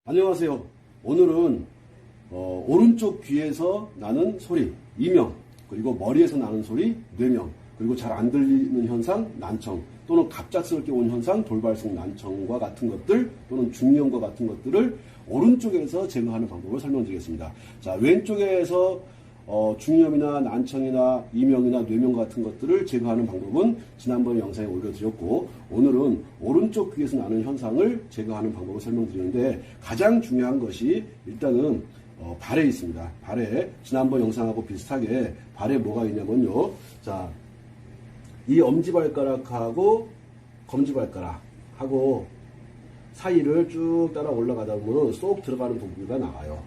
안녕하세요. 오늘은 오른쪽 귀에서 나는 소리, 이명, 그리고 머리에서 나는 소리, 뇌명, 그리고 잘 안 들리는 현상, 난청, 또는 갑작스럽게 온 현상, 돌발성 난청과 같은 것들, 또는 중이염과 같은 것들을 오른쪽에서 제거하는 방법을 설명드리겠습니다. 자, 왼쪽에서 중이염이나 난청이나 이명이나 뇌명 같은 것들을 제거하는 방법은 지난번 영상에 올려드렸고, 오늘은 오른쪽 귀에서 나는 현상을 제거하는 방법을 설명드리는데, 가장 중요한 것이 일단은 발에 있습니다. 발에 지난번 영상하고 비슷하게 발에 뭐가 있냐면요. 자, 이 엄지발가락하고 검지발가락하고 사이를 쭉 따라 올라가다 보면 쏙 들어가는 부분이 나와요.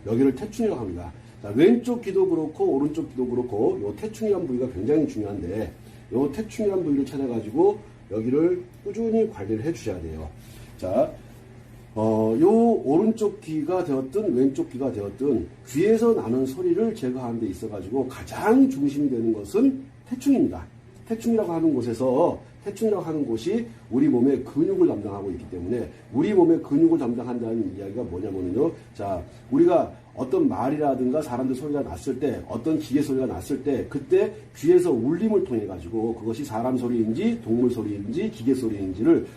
여기를 태충이라고 합니다. 자, 왼쪽 귀도 그렇고 오른쪽 귀도 그렇고 요 태충이란 부위가 굉장히 중요한데, 요 태충이란 부위를 찾아가지고 여기를 꾸준히 관리를 해 주셔야 돼요. 자, 요 오른쪽 귀가 되었든 왼쪽 귀가 되었든 귀에서 나는 소리를 제거하는 데 있어가지고 가장 중심이 되는 것은 태충입니다. 태충이라고 하는 곳에서, 태충이라고 하는 곳이 우리 몸의 근육을 담당하고 있기 때문에, 우리 몸의 근육을 담당한다는 이야기가 뭐냐면요. 자, 우리가 어떤 말이라든가 사람들 소리가 났을 때, 어떤 기계 소리가 났을 때, 그때 귀에서 울림을 통해 가지고 그것이 사람 소리인지 동물 소리인지 기계 소리인지를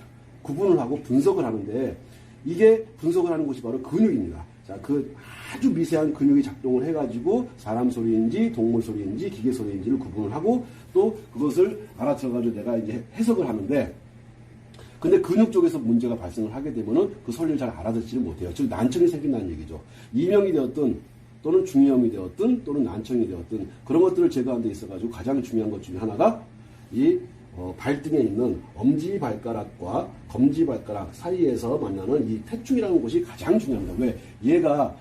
구분을 하고 분석을 하는데, 이게 분석을 하는 곳이 바로 근육입니다. 자, 그 아주 미세한 근육이 작동을 해가지고 사람 소리인지 동물 소리인지 기계 소리인지를 구분을 하고, 또 그것을 알아들어가지고 내가 이제 해석을 하는데, 근데 근육 쪽에서 문제가 발생을 하게 되면은 그 소리를 잘 알아듣지를 못해요. 즉 난청이 생긴다는 얘기죠. 이명이 되었든 또는 중이염이 되었든 또는 난청이 되었든 그런 것들을 제거하는 데 있어가지고 가장 중요한 것 중에 하나가 이 발등에 있는 엄지발가락과 검지발가락 사이에서 만나는 이 태충이라는 곳이 가장 중요합니다. 왜? 얘가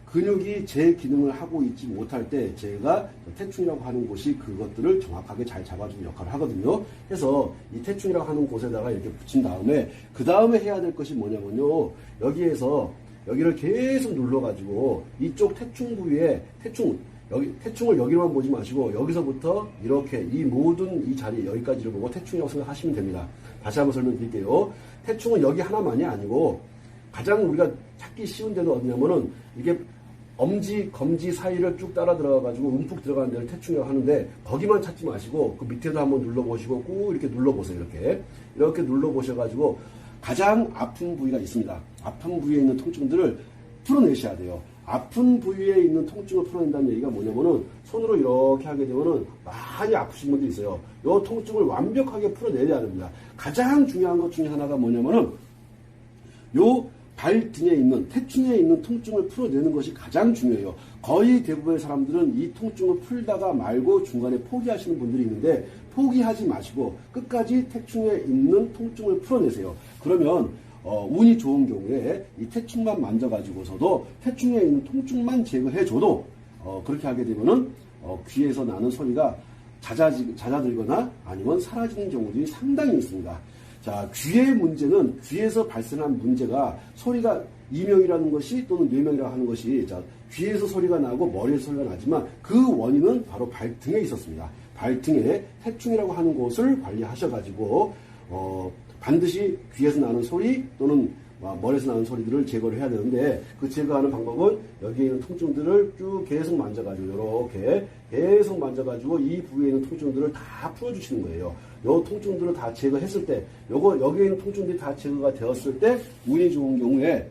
근육이 제 기능을 하고 있지 못할 때 제가 태충이라고 하는 곳이 그것들을 정확하게 잘 잡아주는 역할을 하거든요. 그래서 이 태충이라고 하는 곳에다가 이렇게 붙인 다음에 그 다음에 해야 될 것이 뭐냐면요. 여기에서 여기를 계속 눌러가지고 이쪽 태충 부위에 태충을 여기로만 보지 마시고 여기서부터 이렇게 이 모든 이 자리 여기까지를 보고 태충이라고 생각하시면 됩니다. 다시 한번 설명드릴게요. 태충은 여기 하나만이 아니고 가장 우리가 찾기 쉬운 데는 어디냐면은 이게 엄지, 검지 사이를 쭉 따라 들어가가지고 움푹 들어가는 데를 태충이라고 하는데, 거기만 찾지 마시고 그 밑에도 한번 눌러보시고 꾹 이렇게 눌러보세요. 이렇게 눌러보셔가지고 가장 아픈 부위가 있습니다. 아픈 부위에 있는 통증들을 풀어내셔야 돼요. 아픈 부위에 있는 통증을 풀어낸다는 얘기가 뭐냐면은 손으로 이렇게 하게 되면은 많이 아프신 분들이 있어요. 이 통증을 완벽하게 풀어내야 됩니다. 가장 중요한 것 중에 하나가 뭐냐면은 요 발등에 있는 태충에 있는 통증을 풀어내는 것이 가장 중요해요. 거의 대부분의 사람들은 이 통증을 풀다가 말고 중간에 포기하시는 분들이 있는데, 포기하지 마시고 끝까지 태충에 있는 통증을 풀어내세요. 그러면 운이 좋은 경우에 이 태충만 만져가지고서도 태충에 있는 통증만 제거해줘도 그렇게 하게 되면은 귀에서 나는 소리가 잦아들거나 아니면 사라지는 경우들이 상당히 있습니다. 자, 귀의 문제는, 귀에서 발생한 문제가 소리가 이명이라는 것이 또는 뇌명이라고 하는 것이, 자, 귀에서 소리가 나고 머리에서 소리가 나지만 그 원인은 바로 발등에 있었습니다. 발등에 태충이라고 하는 곳을 관리하셔가지고 반드시 귀에서 나는 소리 또는 머리에서 나는 소리들을 제거를 해야 되는데, 그 제거하는 방법은 여기에 있는 통증들을 쭉 계속 만져가지고 이렇게 계속 만져가지고 이 부위에 있는 통증들을 다 풀어주시는 거예요. 요 통증들을 다 제거했을 때, 여기에 있는 통증들이 다 제거가 되었을 때 운이 좋은 경우에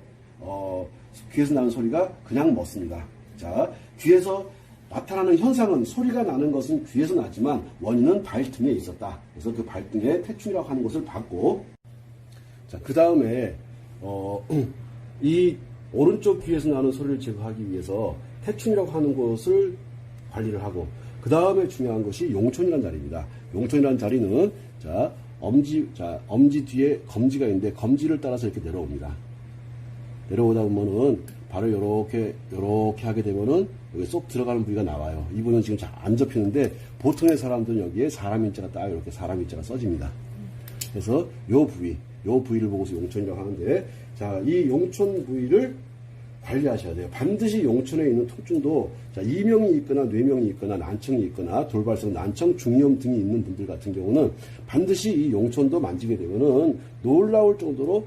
귀에서 나는 소리가 그냥 멎습니다. 자, 귀에서 나타나는 현상은, 소리가 나는 것은 귀에서 나지만 원인은 발등에 있었다. 그래서 그 발등에 태충이라고 하는 것을 봤고, 자, 그 다음에 이 오른쪽 귀에서 나는 소리를 제거하기 위해서 태충이라고 하는 곳을 관리를 하고, 그 다음에 중요한 것이 용촌이라는 자리입니다. 용촌이라는 자리는, 자, 엄지 뒤에 검지가 있는데 검지를 따라서 이렇게 내려옵니다. 내려오다 보면은 바로 요렇게 하게 되면은 여기 쏙 들어가는 부위가 나와요. 이 부분은 지금 잘 안 접히는데, 보통의 사람들은 여기에 사람 인자가 딱 이렇게 사람 인자가 써집니다. 그래서 요 부위를 보고서 용촌이라고 하는데, 자, 이 용촌 부위를 관리하셔야 돼요. 반드시 용촌에 있는 통증도, 자, 이명이 있거나 뇌명이 있거나 난청이 있거나 돌발성 난청, 중이염 등이 있는 분들 같은 경우는 반드시 이 용촌도 만지게 되면은 놀라울 정도로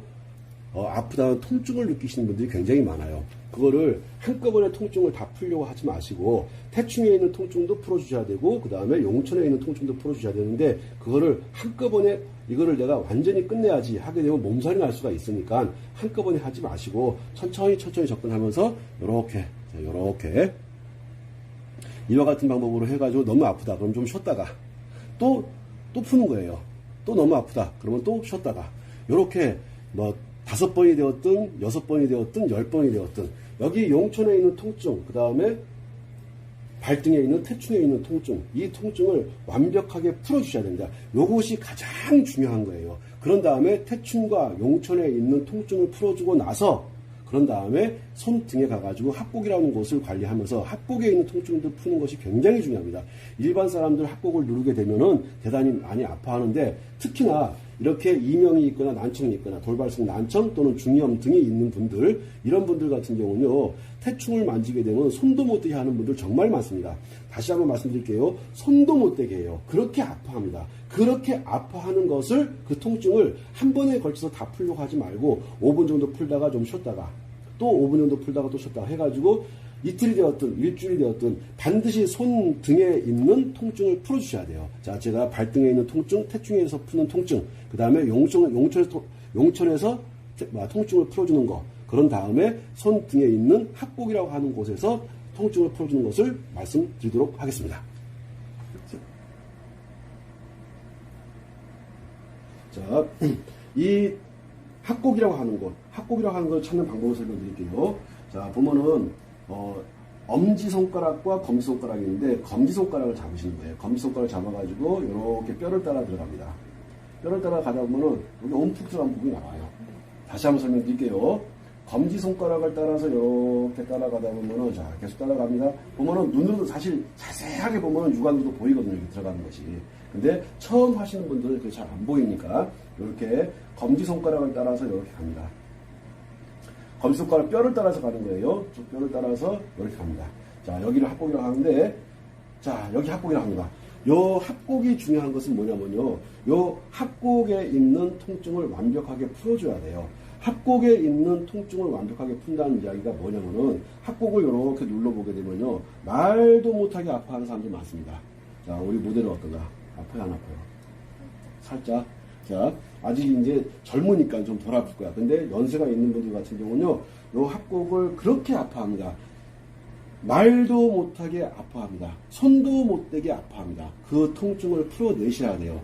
아프다는 통증을 느끼시는 분들이 굉장히 많아요. 그거를 한꺼번에 통증을 다 풀려고 하지 마시고 태충에 있는 통증도 풀어주셔야 되고 그 다음에 용천에 있는 통증도 풀어주셔야 되는데 그거를 한꺼번에 이거를 내가 완전히 끝내야지 하게 되면 몸살이 날 수가 있으니까 한꺼번에 하지 마시고 천천히 접근하면서 요렇게 이와 같은 방법으로 해가지고 너무 아프다 그럼 좀 쉬었다가 또 푸는 거예요. 또 너무 아프다 그러면 또 쉬었다가 요렇게 뭐 5번이 되었든 6번이 되었든 10번이 되었든 여기 용천에 있는 통증 그 다음에 발등에 있는 태충에 있는 통증 이 통증을 완벽하게 풀어주셔야 됩니다. 요것이 가장 중요한 거예요. 그런 다음에 태충과 용천에 있는 통증을 풀어주고 나서 그런 다음에 손등에 가가지고 합곡이라는 곳을 관리하면서 합곡에 있는 통증도 푸는 것이 굉장히 중요합니다. 일반 사람들 합곡을 누르게 되면은 대단히 많이 아파하는데 특히나 이렇게 이명이 있거나 난청이 있거나 돌발성 난청 또는 중이염 등이 있는 분들 이런 분들 같은 경우는요 태충을 만지게 되면 손도 못 대게 하는 분들 정말 많습니다. 다시 한번 말씀드릴게요. 손도 못 대게 해요. 그렇게 아파합니다. 그렇게 아파하는 것을 그 통증을 한 번에 걸쳐서 다 풀려고 하지 말고 5분 정도 풀다가 좀 쉬었다가 또 5분 정도 풀다가 또 쉬었다가 해가지고 이틀이 되었든 일주일이 되었든 반드시 손등에 있는 통증을 풀어주셔야 돼요. 자, 제가 발등에 있는 통증, 태충에서 푸는 통증, 그 다음에 용천에서 통증을 풀어주는 거, 그런 다음에 손등에 있는 합곡이라고 하는 곳에서 통증을 풀어주는 것을 말씀드리도록 하겠습니다. 자, 이 합곡이라고 하는 곳, 합곡이라고 하는 걸 찾는 방법을 설명드릴게요. 자, 보면은 엄지손가락과 검지손가락이 있는데 검지손가락을 잡으시는 거예요. 검지손가락을 잡아가지고 이렇게 뼈를 따라 들어갑니다. 뼈를 따라 가다 보면은 여기 움푹 들어간 부분이 나와요. 다시 한번 설명드릴게요. 검지손가락을 따라서 이렇게 따라가다 보면은 자 계속 따라갑니다. 보면은 눈으로도 사실 자세하게 보면은 육안으로도 보이거든요. 이렇게 들어가는 것이. 근데 처음 하시는 분들은 그게 잘 안 보이니까 이렇게 검지손가락을 따라서 이렇게 갑니다. 검지손가락 뼈를 따라서 가는 거예요. 뼈를 따라서 이렇게 갑니다. 자, 여기를 합곡이라고 하는데, 자, 여기 합곡이라고 합니다. 요 합곡이 중요한 것은 뭐냐면요. 요 합곡에 있는 통증을 완벽하게 풀어줘야 돼요. 합곡에 있는 통증을 완벽하게 푼다는 이야기가 뭐냐면은, 합곡을 이렇게 눌러보게 되면요. 말도 못하게 아파하는 사람들이 많습니다. 자, 우리 모델은 어떤가? 아파요, 안 아파요? 살짝. 자, 아직 이제 젊으니까 좀 덜 아플 거야. 근데 연세가 있는 분들 같은 경우는요, 요 합곡을 그렇게 아파합니다. 말도 못하게 아파합니다. 손도 못 대게 아파합니다. 그 통증을 풀어내셔야 돼요.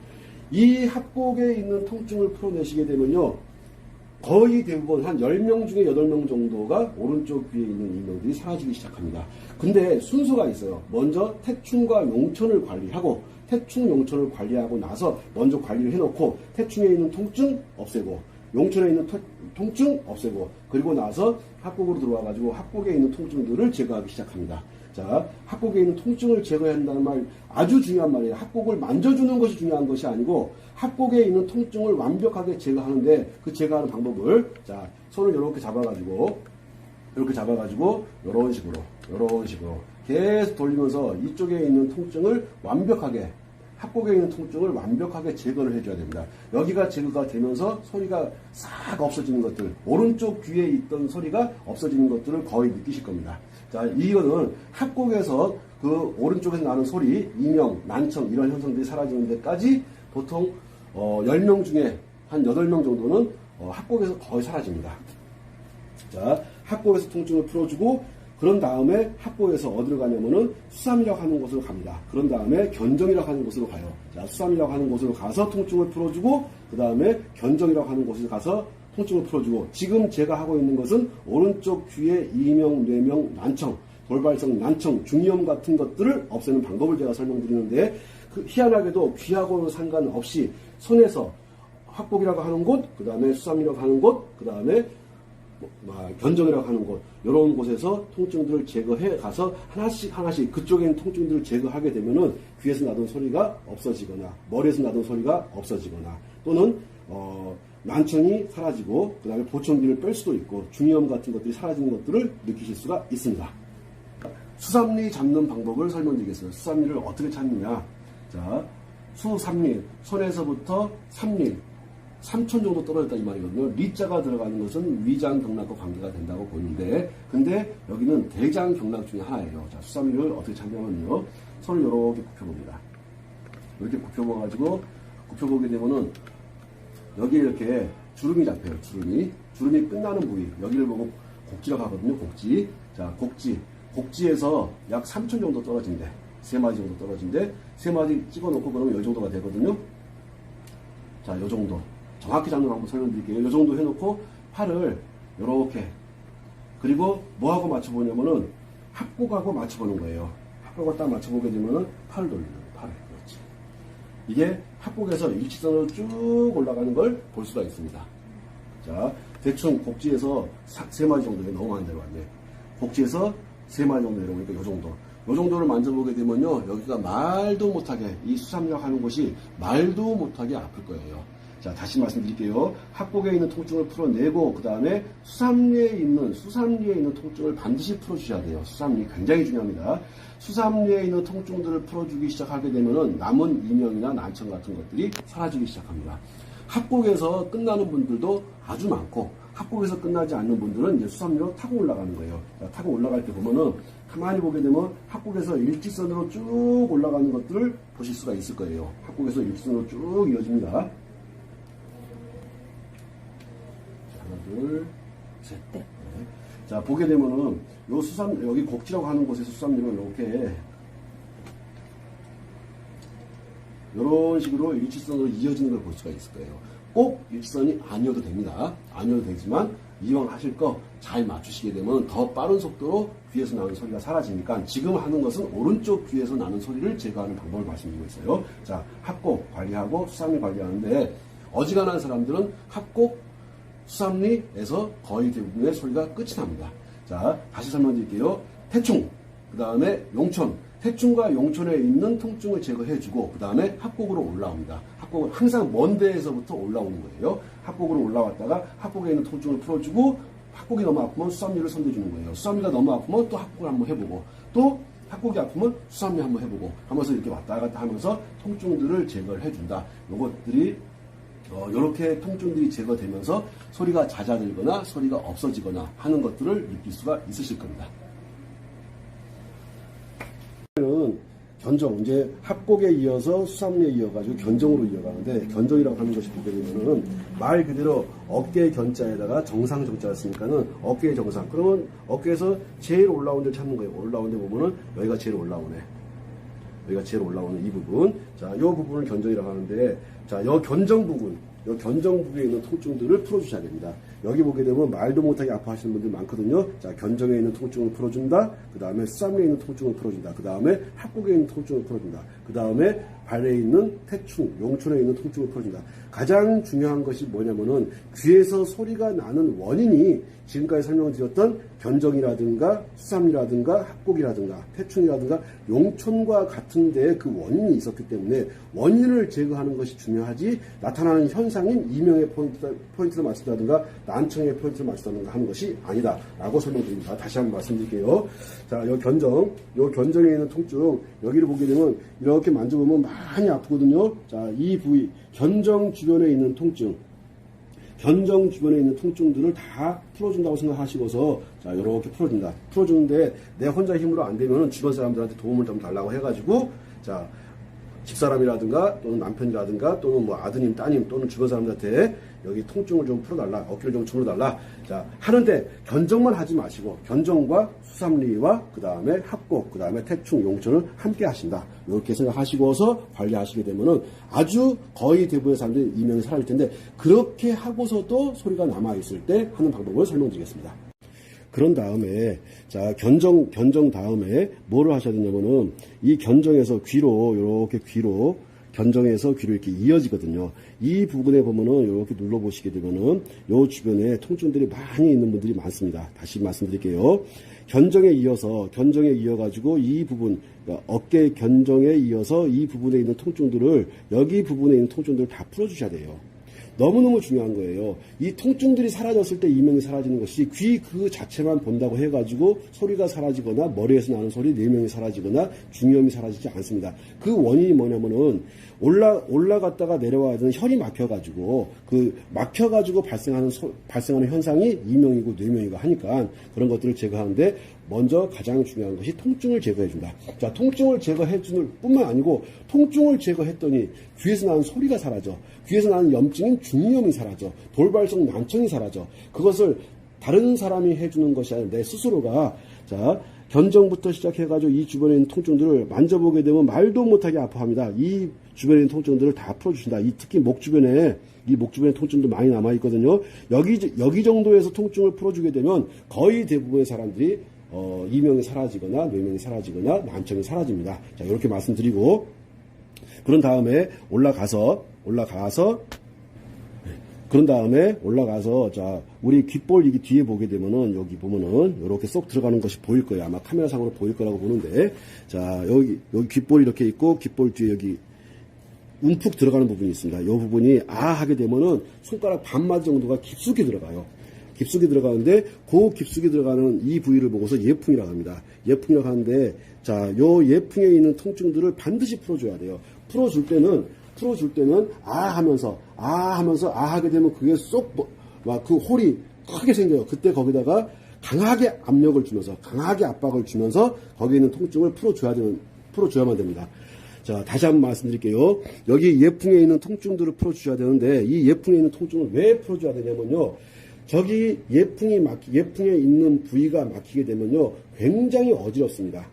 이 합곡에 있는 통증을 풀어내시게 되면요, 거의 대부분 한 10명 중에 8명 정도가 오른쪽 귀에 있는 이명들이 사라지기 시작합니다. 근데 순서가 있어요. 먼저 태충과 용천을 관리하고 태충, 용천을 관리하고 나서 먼저 관리를 해놓고 태충에 있는 통증 없애고 용천에 있는 통증 없애고 그리고 나서 합곡으로 들어와가지고 합곡에 있는 통증들을 제거하기 시작합니다. 자, 합곡에 있는 통증을 제거해야 한다는 말 아주 중요한 말이에요. 합곡을 만져주는 것이 중요한 것이 아니고 합곡에 있는 통증을 완벽하게 제거하는데 그 제거하는 방법을 자, 손을 이렇게 잡아가지고 이런 식으로 계속 돌리면서 이쪽에 있는 통증을 완벽하게 합곡에 있는 통증을 완벽하게 제거를 해줘야 됩니다. 여기가 제거가 되면서 소리가 싹 없어지는 것들, 오른쪽 귀에 있던 소리가 없어지는 것들을 거의 느끼실 겁니다. 자, 이거는 합곡에서 그 오른쪽에서 나는 소리, 이명, 난청 이런 현상들이 사라지는 데까지 보통 10명 중에 한 8명 정도는 합곡에서 거의 사라집니다. 자, 합곡에서 통증을 풀어주고 그런 다음에 합곡에서 어디로 가냐면은 수삼이라고 하는 곳으로 갑니다. 그런 다음에 견정이라고 하는 곳으로 가요. 자, 수삼이라고 하는 곳으로 가서 통증을 풀어주고 그 다음에 견정이라고 하는 곳에 가서 통증을 풀어주고 지금 제가 하고 있는 것은 오른쪽 귀에 이명, 뇌명, 난청, 돌발성 난청, 중이염 같은 것들을 없애는 방법을 제가 설명드리는데 희한하게도 귀하고는 상관없이 손에서 합곡이라고 하는 곳, 그 다음에 수삼이라고 하는 곳, 그 다음에 견정이라고 하는 곳 이런 곳에서 통증들을 제거해 가서 하나씩 그쪽에 있는 통증들을 제거하게 되면은 귀에서 나던 소리가 없어지거나 머리에서 나던 소리가 없어지거나 또는 난청이 사라지고 그 다음에 보청기를 뺄 수도 있고 중이염 같은 것들이 사라지는 것들을 느끼실 수가 있습니다. 수삼리 잡는 방법을 설명드리겠습니다. 수삼리를 어떻게 찾느냐. 자, 수삼리 손에서부터 삼리 3천 정도 떨어졌다 이 말이거든요. 리자가 들어가는 것은 위장 경락과 관계가 된다고 보는데, 근데 여기는 대장 경락 중에 하나예요. 자, 수삼리를 어떻게 찾냐면요. 손을 이렇게 굽혀봅니다. 이렇게 굽혀봐가지고, 굽혀보게 되면은, 여기에 이렇게 주름이 잡혀요. 주름이 끝나는 부위. 여기를 보고 곡지라고 하거든요. 곡지. 자, 곡지에서 약 3천 정도 떨어진대. 3마디 정도 떨어진대. 3마디 찍어놓고 그러면 이 정도가 되거든요. 자, 이 정도. 정확히 잡는 방법 설명드릴게요. 이 정도 해놓고 팔을 이렇게, 그리고 뭐하고 맞춰보냐면은 합곡하고 맞춰보는 거예요. 합곡을 딱 맞춰보게 되면은 팔을 돌리는 거예요. 팔을. 그렇지. 이게 합곡에서 일직선으로 쭉 올라가는 걸 볼 수가 있습니다. 자, 대충 곡지에서 3마디 정도, 너무 많이 내려왔네. 곡지에서 3마디 정도 내려오니까 이 정도. 이 정도를 만져보게 되면요, 여기가 말도 못하게, 이 수삼리라고 하는 곳이 말도 못하게 아플 거예요. 자, 다시 말씀드릴게요. 합곡에 있는 통증을 풀어내고, 그 다음에 수삼리에 있는 통증을 반드시 풀어주셔야 돼요. 수삼리 굉장히 중요합니다. 수삼리에 있는 통증들을 풀어주기 시작하게 되면은 남은 이명이나 난청 같은 것들이 사라지기 시작합니다. 합곡에서 끝나는 분들도 아주 많고, 합곡에서 끝나지 않는 분들은 이제 수삼리로 타고 올라가는 거예요. 자, 타고 올라갈 때 보면은 가만히 보게 되면 합곡에서 일직선으로 쭉 올라가는 것들을 보실 수가 있을 거예요. 합곡에서 일직선으로 쭉 이어집니다. 자, 하나, 둘, 셋. 네. 자, 보게 되면은 요 여기 곡지라고 하는 곳에서 수삼리로 이렇게 이런 식으로 일직선으로 이어지는 걸 볼 수가 있을 거예요. 꼭 일직선이 아니어도 됩니다. 아니어도 되지만 이왕 하실 거 잘 맞추시게 되면 더 빠른 속도로 귀에서 나오는 소리가 사라지니까 지금 하는 것은 오른쪽 귀에서 나는 소리를 제거하는 방법을 말씀드리고 있어요. 자, 합곡 관리하고 수삼리 관리하는데 어지간한 사람들은 합곡, 수삼리에서 거의 대부분의 소리가 끝이 납니다. 자, 다시 설명드릴게요. 태충, 그 다음에 용촌. 태충과 용촌에 있는 통증을 제거해주고 그 다음에 합곡으로 올라옵니다. 합곡은 항상 먼 데에서부터 올라오는 거예요. 합곡으로 올라왔다가 합곡에 있는 통증을 풀어주고 합곡이 너무 아프면 수삼리를 선대주는 거예요. 수삼리가 너무 아프면 또 합곡을 한번 해보고 또 합곡이 아프면 수삼리 한번 해보고 하면서 이렇게 왔다 갔다 하면서 통증들을 제거를 해준다. 요것들이 이렇게 통증들이 제거되면서 소리가 잦아들거나 소리가 없어지거나 하는 것들을 느낄 수가 있으실 겁니다. 견정, 이제 합곡에 이어서 수삼리에 이어가지고 견정으로 이어가는데, 견정이라고 하는 것이 보게 되면은 말 그대로 어깨 견자에다가 정상 정자를 쓰니까는 어깨의 정상. 그러면 어깨에서 제일 올라온 데를 찾는 거예요. 올라온 데 보면은 여기가 제일 올라오네. 여기가 제일 올라오는 이 부분. 자, 이 부분을 견정이라고 하는데, 자, 이 견정 부분. 이 견정 부분에 있는 통증들을 풀어주셔야 됩니다. 여기 보게 되면 말도 못하게 아파하시는 분들 많거든요. 자, 견정에 있는 통증을 풀어준다. 그 다음에 수삼리에 있는 통증을 풀어준다. 그 다음에 합곡에 있는 통증을 풀어준다. 그 다음에 발에 있는 태충, 용촌에 있는 통증을 풀어준다. 가장 중요한 것이 뭐냐면은 귀에서 소리가 나는 원인이 지금까지 설명드렸던 견정이라든가 수삼리라든가 합곡이라든가 태충이라든가 용촌과 같은 데에 그 원인이 있었기 때문에 원인을 제거하는 것이 중요하지, 나타나는 현상인 이명의 포인트를 맞춘다든가 난청의 포인트를 맞춘다든가 하는 것이 아니다 라고 설명드립니다. 다시 한번 말씀드릴게요. 자, 요 견정에 있는 통증, 여기를 보게 되면 이렇게 만져보면 많이 아프거든요. 자, 이 부위, 견정 주변에 있는 통증, 견정 주변에 있는 통증들을 다 풀어준다고 생각하시고서, 자, 이렇게 풀어준다. 풀어주는데 내 혼자 힘으로 안 되면 주변 사람들한테 도움을 좀 달라고 해가지고, 자, 집사람이라든가 또는 남편이라든가 또는 뭐 아드님, 따님 또는 주변 사람들한테 여기 통증을 좀 풀어달라, 어깨를 좀 주물러달라. 자, 하는데 견정만 하지 마시고 견정과 수삼리와 그 다음에 합곡, 그 다음에 태충, 용촌을 함께 하신다. 이렇게 생각하시고서 관리하시게 되면은 아주 거의 대부분의 사람들이 이명이 사라질 텐데, 그렇게 하고서도 소리가 남아있을 때 하는 방법을 설명드리겠습니다. 그런 다음에, 자, 견정 다음에 뭐를 하셔야 되냐면은 이 견정에서 이렇게 견정에서 귀로 이렇게 이어지거든요. 이 부분에 보면은 이렇게 눌러보시게 되면은 요 주변에 통증들이 많이 있는 분들이 많습니다. 다시 말씀드릴게요. 견정에 이어가지고 이 부분, 그러니까 어깨 견정에 이어서 이 부분에 있는 통증들을, 여기 부분에 있는 통증들을 다 풀어주셔야 돼요. 너무너무 중요한 거예요. 이 통증들이 사라졌을 때 이명이 사라지는 것이 귀 그 자체만 본다고 해가지고 소리가 사라지거나 머리에서 나는 소리, 내명이 사라지거나 중이염이 사라지지 않습니다. 그 원인이 뭐냐면은 올라갔다가 내려와야 혈이 막혀가지고 막혀가지고 발생하는 현상이 이명이고 뇌명이고 하니까 그런 것들을 제거하는데 먼저 가장 중요한 것이 통증을 제거해준다. 자, 통증을 제거해주는 뿐만 아니고 통증을 제거했더니 귀에서 나는 소리가 사라져. 귀에서 나는 염증인 중이염이 사라져. 돌발성 난청이 사라져. 그것을 다른 사람이 해주는 것이 아니라 내 스스로가 자 견정부터 시작해가지고 이 주변에 있는 통증들을 만져보게 되면 말도 못하게 아파합니다. 이 주변에 있는 통증들을 다 풀어주신다. 특히 목 주변에 통증도 많이 남아있거든요. 여기 정도에서 통증을 풀어주게 되면 거의 대부분의 사람들이 이명이 사라지거나 뇌명이 사라지거나 난청이 사라집니다. 자, 이렇게 말씀드리고 그런 다음에 올라가서 자 우리 귓볼 이게 뒤에 보게 되면은 여기 보면은 이렇게 쏙 들어가는 것이 보일 거예요. 아마 카메라상으로 보일 거라고 보는데 자 여기 귓볼이 이렇게 있고 귓볼 뒤에 여기 움푹 들어가는 부분이 있습니다. 이 부분이 하게 되면은 손가락 반마디 정도가 깊숙이 들어가요. 깊숙이 들어가는데 그 깊숙이 들어가는 이 부위를 보고서 예풍이라고 합니다. 예풍이라고 하는데 자, 요 예풍에 있는 통증들을 반드시 풀어줘야 돼요. 풀어줄 때는 하면서 하게 되면 그게 그 홀이 크게 생겨요. 그때 거기다가 강하게 압력을 주면서 강하게 압박을 주면서 거기에 있는 통증을 풀어줘야만 됩니다. 자, 다시 한번 말씀드릴게요. 여기 예풍에 있는 통증들을 풀어주셔야 되는데 이 예풍에 있는 통증을 왜 풀어줘야 되냐면요. 저기 예풍에 있는 부위가 막히게 되면요. 굉장히 어지럽습니다.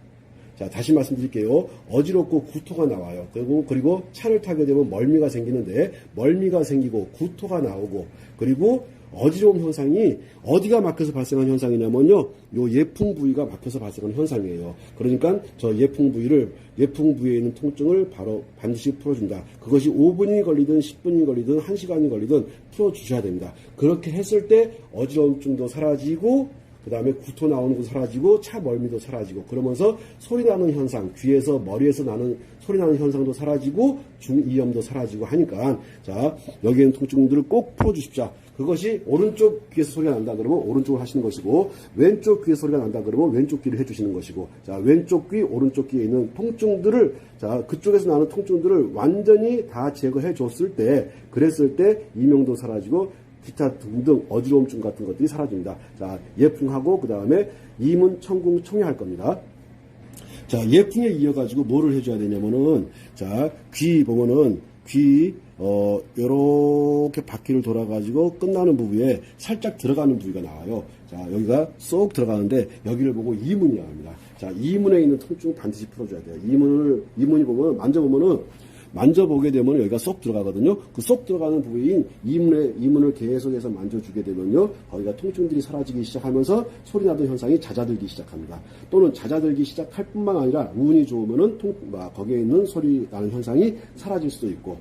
자, 다시 말씀드릴게요. 어지럽고 구토가 나와요. 그리고 차를 타게 되면 멀미가 생기는데 멀미가 생기고 구토가 나오고 그리고 어지러움 현상이 어디가 막혀서 발생한 현상이냐면요. 요 예풍 부위가 막혀서 발생하는 현상이에요. 그러니까 저 예풍 부위에 있는 통증을 반드시 풀어준다. 그것이 5분이 걸리든 10분이 걸리든 1시간이 걸리든 풀어주셔야 됩니다. 그렇게 했을 때 어지러움증도 사라지고 그 다음에 구토 나오는 것도 사라지고 차 멀미도 사라지고 그러면서 소리 나는 현상, 귀에서 머리에서 나는 소리 나는 현상도 사라지고 중이염도 사라지고 하니까 자 여기에는 통증들을 꼭 풀어주십시오. 그것이 오른쪽 귀에서 소리가 난다 그러면 오른쪽을 하시는 것이고 왼쪽 귀에서 소리가 난다 그러면 왼쪽 귀를 해주시는 것이고 자 왼쪽 귀 오른쪽 귀에 있는 통증들을 자 그쪽에서 나는 통증들을 완전히 다 제거해 줬을 때 그랬을 때 이명도 사라지고 기타 등등 어지러움증 같은 것들이 사라집니다. 자, 예풍하고 그 다음에 이문, 청궁, 총회할 겁니다. 자, 예풍에 이어가지고 뭐를 해줘야 되냐면은 자, 귀 보면은 요렇게 바퀴를 돌아가지고 끝나는 부위에 살짝 들어가는 부위가 나와요. 자, 여기가 쏙 들어가는데 여기를 보고 이문이라고 합니다. 자, 이문에 있는 통증을 반드시 풀어줘야 돼요. 이문이 보면 만져보게 되면 여기가 쏙 들어가거든요. 그 쏙 들어가는 부위인 이문을 계속해서 만져주게 되면요. 거기가 통증들이 사라지기 시작하면서 소리 나던 현상이 잦아들기 시작합니다. 또는 잦아들기 시작할 뿐만 아니라 운이 좋으면은 거기에 있는 소리 나는 현상이 사라질 수도 있고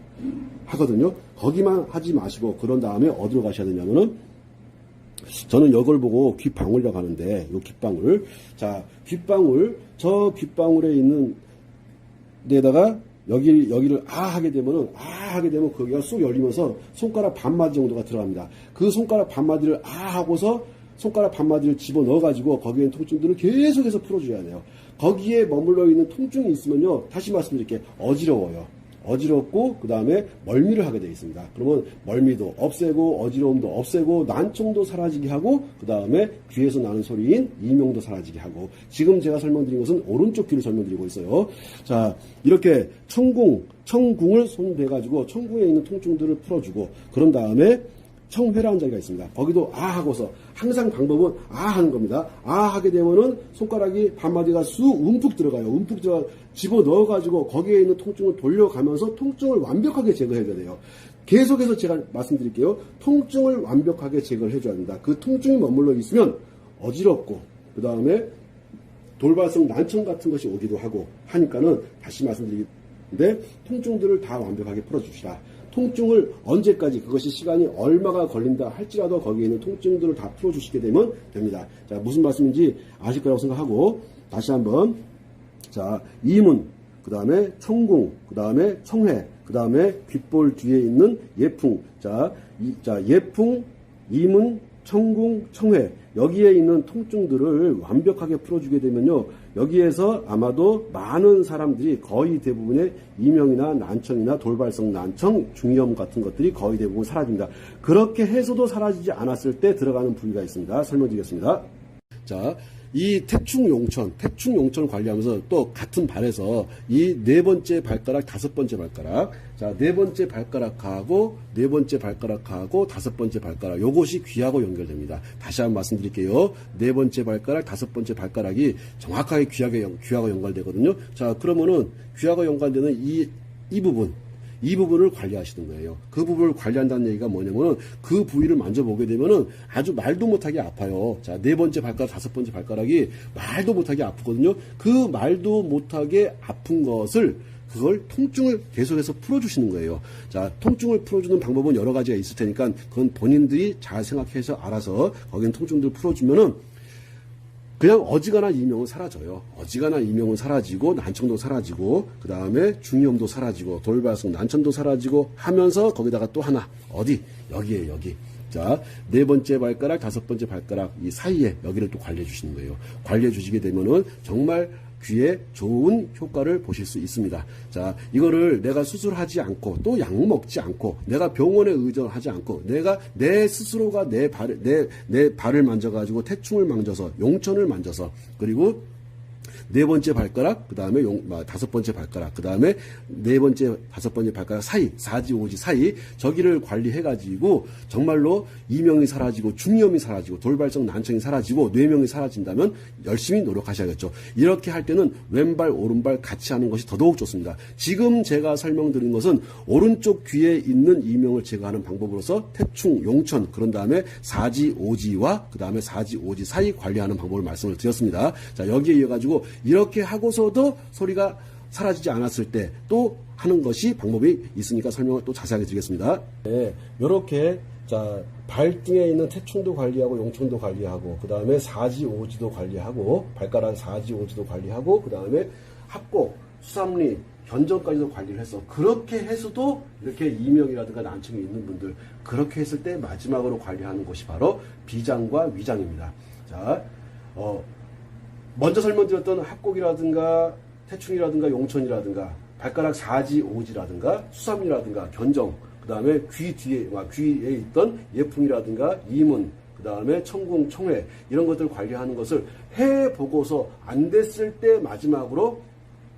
하거든요. 거기만 하지 마시고 그런 다음에 어디로 가셔야 되냐면은 저는 이걸 보고 귓방울이라고 하는데 요 귓방울 자 저 귓방울에 있는 데다가 여기를 하게 되면 거기가 쑥 열리면서 손가락 반마디 정도가 들어갑니다. 그 손가락 반마디를 하고서 손가락 반마디를 집어 넣어가지고 거기에 있는 통증들을 계속해서 풀어줘야 돼요. 거기에 머물러 있는 통증이 있으면요. 다시 말씀드릴게요. 어지럽고 그 다음에 멀미를 하게 되어 있습니다. 그러면 멀미도 없애고 어지러움도 없애고 난청도 사라지게 하고 그 다음에 귀에서 나는 소리인 이명도 사라지게 하고 지금 제가 설명드린 것은 오른쪽 귀를 설명드리고 있어요. 자 이렇게 청궁을 손대가지고 청궁에 있는 통증들을 풀어주고 그런 다음에 청회라는 자리가 있습니다. 거기도 하고서 항상 방법은 하는 겁니다. 하게 되면은 손가락이 반마디가 움푹 들어가요. 집어 넣어가지고 거기에 있는 통증을 돌려가면서 통증을 완벽하게 제거해줘야 돼요. 계속해서 제가 말씀드릴게요. 통증을 완벽하게 제거를 해줘야 합니다. 그 통증이 머물러 있으면 어지럽고 그 다음에 돌발성 난청 같은 것이 오기도 하고 하니까는 다시 말씀드리는데 통증들을 다 완벽하게 풀어주시라. 통증을 언제까지 그것이 시간이 얼마가 걸린다 할지라도 거기에 있는 통증들을 다 풀어주시게 되면 됩니다. 자 무슨 말씀인지 아실 거라고 생각하고 다시 한번 자 이문 그 다음에 청궁, 그 다음에 청회, 그 다음에 귓볼 뒤에 있는 예풍. 자, 예풍, 이문, 청궁, 청회. 여기에 있는 통증들을 완벽하게 풀어주게 되면요. 여기에서 아마도 많은 사람들이 거의 대부분의 이명이나 난청이나 돌발성 난청, 중이염 같은 것들이 거의 대부분 사라집니다. 그렇게 해서도 사라지지 않았을 때 들어가는 부위가 있습니다. 설명드리겠습니다. 자, 이 태충용천 관리하면서 또 같은 발에서 이 네 번째 발가락, 다섯 번째 발가락, 자, 네 번째 발가락하고 네 번째 발가락하고 다섯 번째 발가락, 요것이 귀하고 연결됩니다. 다시 한번 말씀드릴게요. 네 번째 발가락, 다섯 번째 발가락이 정확하게 귀하고 연결되거든요. 자, 그러면은 귀하고 연관되는 이 부분을 관리하시는 거예요. 그 부분을 관리한다는 얘기가 뭐냐면은 그 부위를 만져보게 되면은 아주 말도 못하게 아파요. 자, 네 번째 발가락, 다섯 번째 발가락이 말도 못하게 아프거든요. 그 말도 못하게 아픈 그걸 통증을 계속해서 풀어주시는 거예요. 자, 통증을 풀어주는 방법은 여러 가지가 있을 테니까 그건 본인들이 잘 생각해서 알아서 거기는 통증들 풀어주면은 그냥 어지간한 이명은 사라져요. 어지간한 이명은 사라지고 난청도 사라지고 그 다음에 중이염도 사라지고 돌발성 난청도 사라지고 하면서 거기다가 또 하나 어디? 여기에 여기. 자, 네 번째 발가락, 다섯 번째 발가락 이 사이에 여기를 또 관리해 주시는 거예요. 관리해 주시게 되면은 정말 귀에 좋은 효과를 보실 수 있습니다. 자, 이거를 내가 수술하지 않고 또 약 먹지 않고 내가 병원에 의존하지 않고 내가 내 스스로가 내 발을 만져가지고 태충을 만져서 용천을 만져서 그리고 네 번째 발가락, 그 다음에 다섯 번째 발가락, 그 다음에 네 번째, 다섯 번째 발가락 사이, 사지, 오지 사이, 저기를 관리해가지고, 정말로 이명이 사라지고, 중이염이 사라지고, 돌발성 난청이 사라지고, 뇌명이 사라진다면 열심히 노력하셔야겠죠. 이렇게 할 때는 왼발, 오른발 같이 하는 것이 더더욱 좋습니다. 지금 제가 설명드린 것은 오른쪽 귀에 있는 이명을 제거하는 방법으로서 태충, 용천, 그런 다음에 사지, 오지와 그 다음에 사지, 오지 사이 관리하는 방법을 말씀을 드렸습니다. 자, 여기에 이어가지고, 이렇게 하고서도 소리가 사라지지 않았을 때 또 하는 것이 방법이 있으니까 설명을 또 자세하게 드리겠습니다. 네, 이렇게 자 발등에 있는 태충도 관리하고 용천도 관리하고 그 다음에 사지 오지도 관리하고 발가락 사지 오지도 관리하고 그 다음에 합곡, 수삼리, 견정까지도 관리를 해서 그렇게 해서도 이렇게 이명이라든가 난청이 있는 분들 그렇게 했을 때 마지막으로 관리하는 것이 바로 비장과 위장입니다. 자, 먼저 설명드렸던 합곡이라든가 태충이라든가 용천이라든가 발가락 사지 오지라든가 수삼리라든가 견정 그 다음에 귀에 있던 예풍이라든가 이문 그 다음에 청궁 청회 이런 것들 관리하는 것을 해보고서 안 됐을 때 마지막으로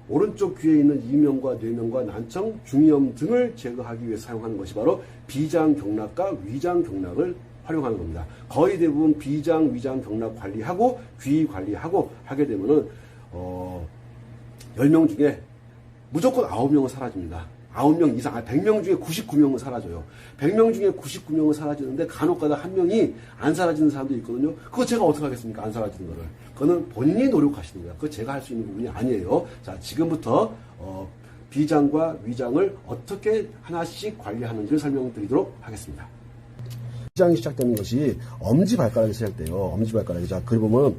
오른쪽 귀에 있는 이명과 뇌명과 난청 중이염 등을 제거하기 위해 사용하는 것이 바로 비장경락과 위장경락을 활용하는 겁니다. 거의 대부분 비장, 위장, 경락 관리하고 귀 관리하고 하게 되면은 10명 중에 무조건 9명은 사라집니다. 9명 이상, 100명 중에 99명은 사라져요. 100명 중에 99명은 사라지는데 간혹가다 한 명이 안 사라지는 사람도 있거든요. 그거 제가 어떻게 하겠습니까? 안 사라지는 거를. 그거는 본인이 노력하시는 거예요. 그거 제가 할 수 있는 부분이 아니에요. 자, 지금부터 비장과 위장을 어떻게 하나씩 관리하는지를 설명드리도록 하겠습니다. 비장이 시작되는 것이 엄지발가락이 시작돼요. 엄지발가락이. 자, 여기 보면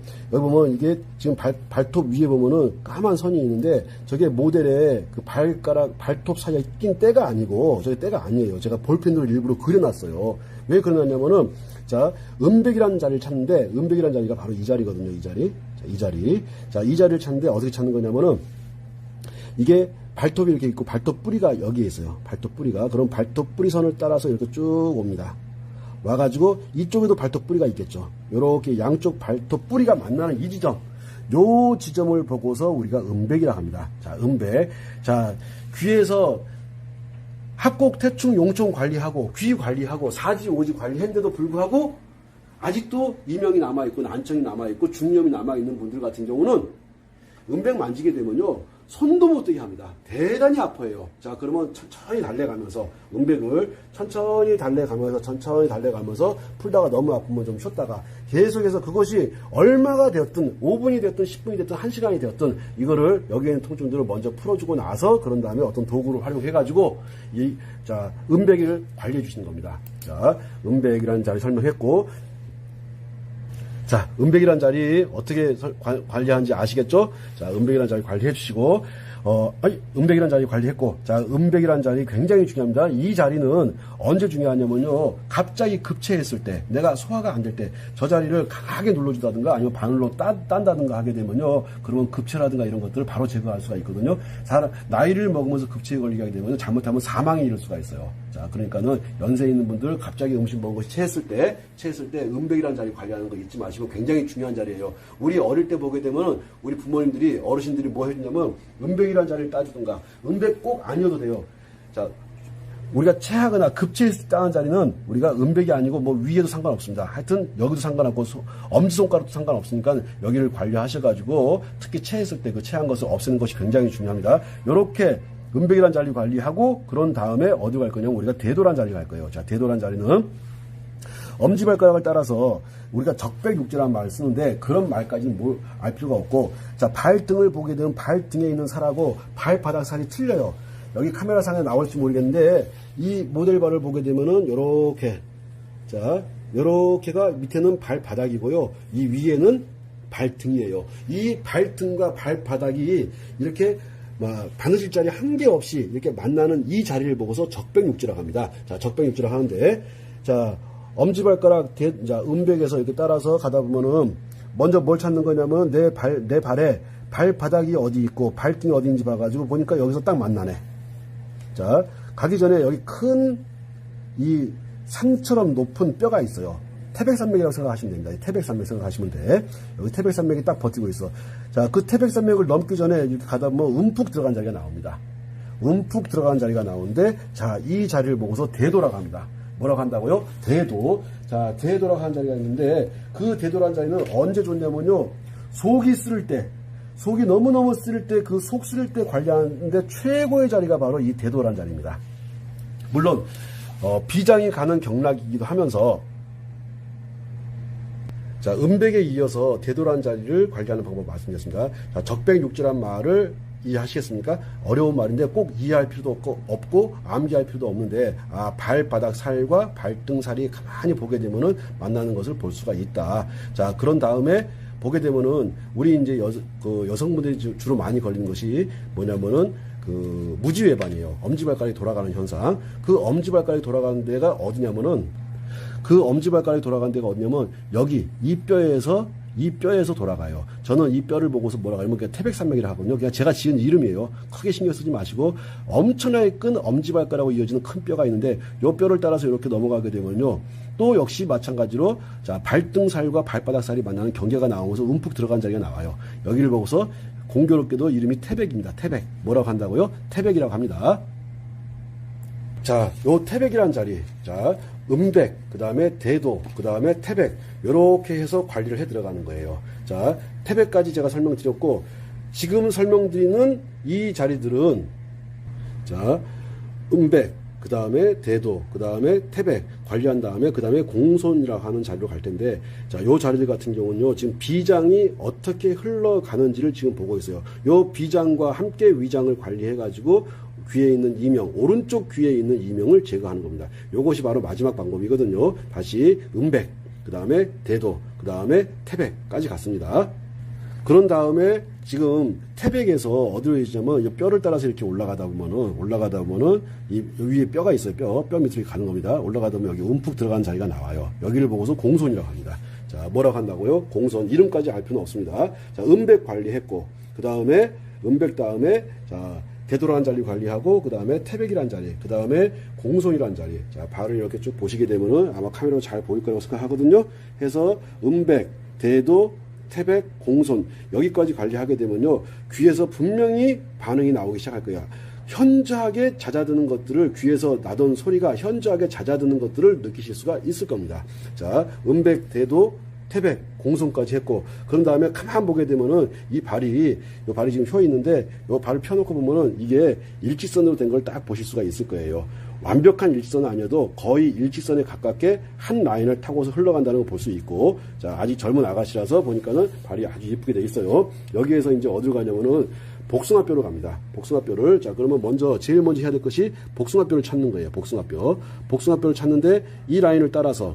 이게 지금 발톱 위에 보면은 까만 선이 있는데 저게 모델의 그 발톱 사이에 낀 때가 아니고 저게 때가 아니에요. 제가 볼펜으로 일부러 그려놨어요. 왜 그려놨냐면은 자, 음백이라는 자리를 찾는데 음백이라는 자리가 바로 이 자리거든요. 이 자리. 자, 이 자리. 자, 이 자리를 찾는데 어떻게 찾는 거냐면은 이게 발톱이 이렇게 있고 발톱 뿌리가 여기에 있어요. 발톱 뿌리가. 그럼 발톱 뿌리선을 따라서 이렇게 쭉 옵니다. 와가지고 이쪽에도 발톱 뿌리가 있겠죠. 이렇게 양쪽 발톱 뿌리가 만나는 이 지점, 요 지점을 보고서 우리가 음백이라 합니다. 자, 음백. 자, 귀에서 합곡, 태충, 용천 관리하고 귀 관리하고 사지, 오지 관리했는데도 불구하고 아직도 이명이 남아있고 난청이 남아있고 중이염이 남아있는 분들 같은 경우는 음백 만지게 되면요. 손도 못 대게 합니다. 대단히 아파요. 자, 그러면 천천히 달래가면서 음백을 천천히 달래가면서 풀다가 너무 아프면 좀 쉬었다가 계속해서 그것이 얼마가 되었든 5분이 되었든 10분이 되었든 1시간이 되었든 이거를 여기에 있는 통증들을 먼저 풀어주고 나서 그런 다음에 어떤 도구를 활용해가지고 자, 음백을 관리해 주시는 겁니다. 자, 음백이라는 자리 설명했고 자, 음백이라는 자리 어떻게 관리하는지 아시겠죠? 자, 음백이라는 자리 관리해 주시고 음백이라는 자리 관리했고, 자, 음백이라는 자리 굉장히 중요합니다. 이 자리는 언제 중요하냐면요, 갑자기 급체했을 때, 내가 소화가 안 될 때, 저 자리를 강하게 눌러준다든가, 아니면 바늘로 딴다든가 하게 되면요, 그러면 급체라든가 이런 것들을 바로 제거할 수가 있거든요. 나이를 먹으면서 급체에 걸리게 하게 되면 잘못하면 사망에 이를 수가 있어요. 자, 그러니까는 연세 있는 분들 갑자기 음식 먹은 것이 체했을 때 음백이라는 자리 관리하는 거 잊지 마시고 굉장히 중요한 자리예요. 우리 어릴 때 보게 되면 우리 부모님들이, 어르신들이 뭐 해주냐면 음백이라는 자리를 따주든가, 음백 꼭 아니어도 돼요. 자, 우리가 체하거나 급체했을 때 하는 자리는 우리가 음백이 아니고 뭐 위에도 상관없습니다. 하여튼 여기도 상관없고 엄지손가락도 상관없으니까 여기를 관리하셔가지고 특히 체했을 때 그 체한 것을 없애는 것이 굉장히 중요합니다. 요렇게 음백이라는 자리 관리하고 그런 다음에 어디 갈 거냐면 우리가 대도란 자리 갈 거예요. 자, 대도란 자리는 엄지발가락을 따라서 우리가 적백육지라는 말을 쓰는데 그런 말까지는 뭘 알 필요가 없고, 자, 발등을 보게 되면 발등에 있는 살하고 발바닥 살이 틀려요. 여기 카메라상에 나올지 모르겠는데 이 모델발을 보게 되면은 요렇게, 자, 요렇게가 밑에는 발바닥이고요. 이 위에는 발등이에요. 이 발등과 발바닥이 이렇게 바느질 자리 한 개 없이 이렇게 만나는 이 자리를 보고서 적백육지라고 합니다. 자, 적백육지라고 하는데, 자, 엄지발가락, 자, 음백에서 이렇게 따라서 가다 보면은 먼저 뭘 찾는 거냐면 내 발에 발바닥이 어디 있고 발등이 어디인지 봐가지고 보니까 여기서 딱 만나네. 자, 가기 전에 여기 큰 이 산처럼 높은 뼈가 있어요. 태백산맥이라고 생각하시면 됩니다. 태백산맥 생각하시면 돼. 여기 태백산맥이 딱 버티고 있어. 자, 그 태백산맥을 넘기 전에 이렇게 가다 보면 움푹 들어간 자리가 나옵니다. 움푹 들어간 자리가 나오는데, 자, 이 자리를 보고서 대도라고 합니다. 뭐라고 한다고요? 대도. 자, 대도라고 하는 자리가 있는데, 그 대도라는 자리는 언제 좋냐면요, 속이 쓰릴 때, 속이 너무너무 쓰릴 때, 그 속 쓰릴 때 관리하는데 최고의 자리가 바로 이 대도라는 자리입니다. 물론 비장이 가는 경락이기도 하면서, 자, 음백에 이어서 대도라는 자리를 관리하는 방법 말씀드렸습니다. 자, 적백육지란 말을 이해하시겠습니까? 어려운 말인데 꼭 이해할 필요도 없고 암기할 필요도 없는데, 발바닥 살과 발등 살이 가만히 보게 되면은 만나는 것을 볼 수가 있다. 자, 그런 다음에 보게 되면은 우리 이제 여성분들이 주로 많이 걸리는 것이 뭐냐면은 그 무지외반이에요. 엄지발가락이 돌아가는 현상. 그 엄지발가락이 돌아가는 데가 어디냐면은, 그 엄지발가락이 돌아가는 데가 어디냐면 여기 이 뼈에서 돌아가요. 저는 이 뼈를 보고서 뭐라고 하냐면 그냥 태백산맥이라고 하거든요. 그냥 제가 지은 이름이에요. 크게 신경 쓰지 마시고, 엄청나게 큰 엄지발가락으로 이어지는 큰 뼈가 있는데 이 뼈를 따라서 이렇게 넘어가게 되면요, 또 역시 마찬가지로, 자, 발등살과 발바닥살이 만나는 경계가 나오면서 움푹 들어간 자리가 나와요. 여기를 보고서 공교롭게도 이름이 태백입니다. 태백. 뭐라고 한다고요? 태백이라고 합니다. 자, 요 태백이라는 자리, 자, 음백, 그 다음에 대도, 그 다음에 태백, 요렇게 해서 관리를 해 들어가는 거예요. 자, 태백까지 제가 설명드렸고, 지금 설명드리는 이 자리들은, 자, 음백, 그 다음에 대도, 그 다음에 태백 관리한 다음에 그 다음에 공손이라고 하는 자리로 갈 텐데, 자, 요 자리들 같은 경우는요, 지금 비장이 어떻게 흘러가는지를 지금 보고 있어요. 요 비장과 함께 위장을 관리해 가지고 귀에 있는 이명, 오른쪽 귀에 있는 이명을 제거하는 겁니다. 요것이 바로 마지막 방법이거든요. 다시 음백, 그 다음에 대도, 그 다음에 태백까지 갔습니다. 그런 다음에 지금 태백에서 어디로 해주냐면 이 뼈를 따라서 이렇게 올라가다 보면은 이 위에 뼈가 있어요. 뼈 밑으로 가는 겁니다. 올라가다 보면 여기 움푹 들어간 자리가 나와요. 여기를 보고서 공손이라고 합니다. 자, 뭐라고 한다고요? 공손. 이름까지 알 필요는 없습니다. 자, 음백 관리했고, 그 다음에 음백 다음에, 자, 대도라는 자리 관리하고, 그 다음에 태백이라는 자리, 그 다음에 공손이라는 자리. 자, 발을 이렇게 쭉 보시게 되면은 아마 카메라로 잘 보일 거라고 생각하거든요. 해서 음백, 대도, 태백, 공손, 여기까지 관리하게 되면요, 귀에서 분명히 반응이 나오기 시작할 거야. 현저하게 잦아드는 것들을, 귀에서 나던 소리가 현저하게 zad아드는 것들을 느끼실 수가 있을 겁니다. 자, 음백, 대도, 태백, 공손까지 했고, 그런 다음에 가만 보게 되면은 이 발이 지금 혀 있는데, 이 발을 펴놓고 보면은 이게 일직선으로 된 걸 딱 보실 수가 있을 거예요. 완벽한 일직선은 아니어도 거의 일직선에 가깝게 한 라인을 타고서 흘러간다는 걸 볼 수 있고, 자, 아직 젊은 아가씨라서 보니까는 발이 아주 예쁘게 돼 있어요. 여기에서 이제 어디로 가냐면은 복숭아뼈로 갑니다. 복숭아뼈를, 자, 그러면 제일 먼저 해야 될 것이 복숭아뼈를 찾는 거예요. 복숭아뼈를 찾는데 이 라인을 따라서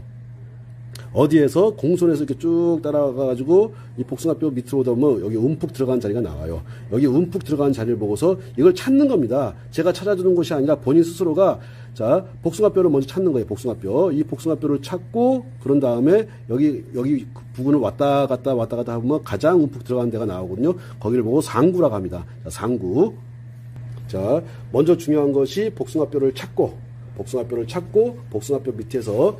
어디에서 공손에서 이렇게 쭉 따라가가지고 이 복숭아뼈 밑으로 오다 보면 여기 움푹 들어간 자리가 나와요. 여기 움푹 들어간 자리를 보고서 이걸 찾는 겁니다. 제가 찾아주는 것이 아니라 본인 스스로가 자, 복숭아뼈를 먼저 찾는 거예요. 복숭아뼈. 이 복숭아뼈를 찾고 그런 다음에 여기 부분을 왔다 갔다 하면 가장 움푹 들어간 데가 나오거든요. 거기를 보고 상구라고 합니다. 자, 상구. 자, 먼저 중요한 것이 복숭아뼈를 찾고 복숭아뼈 밑에서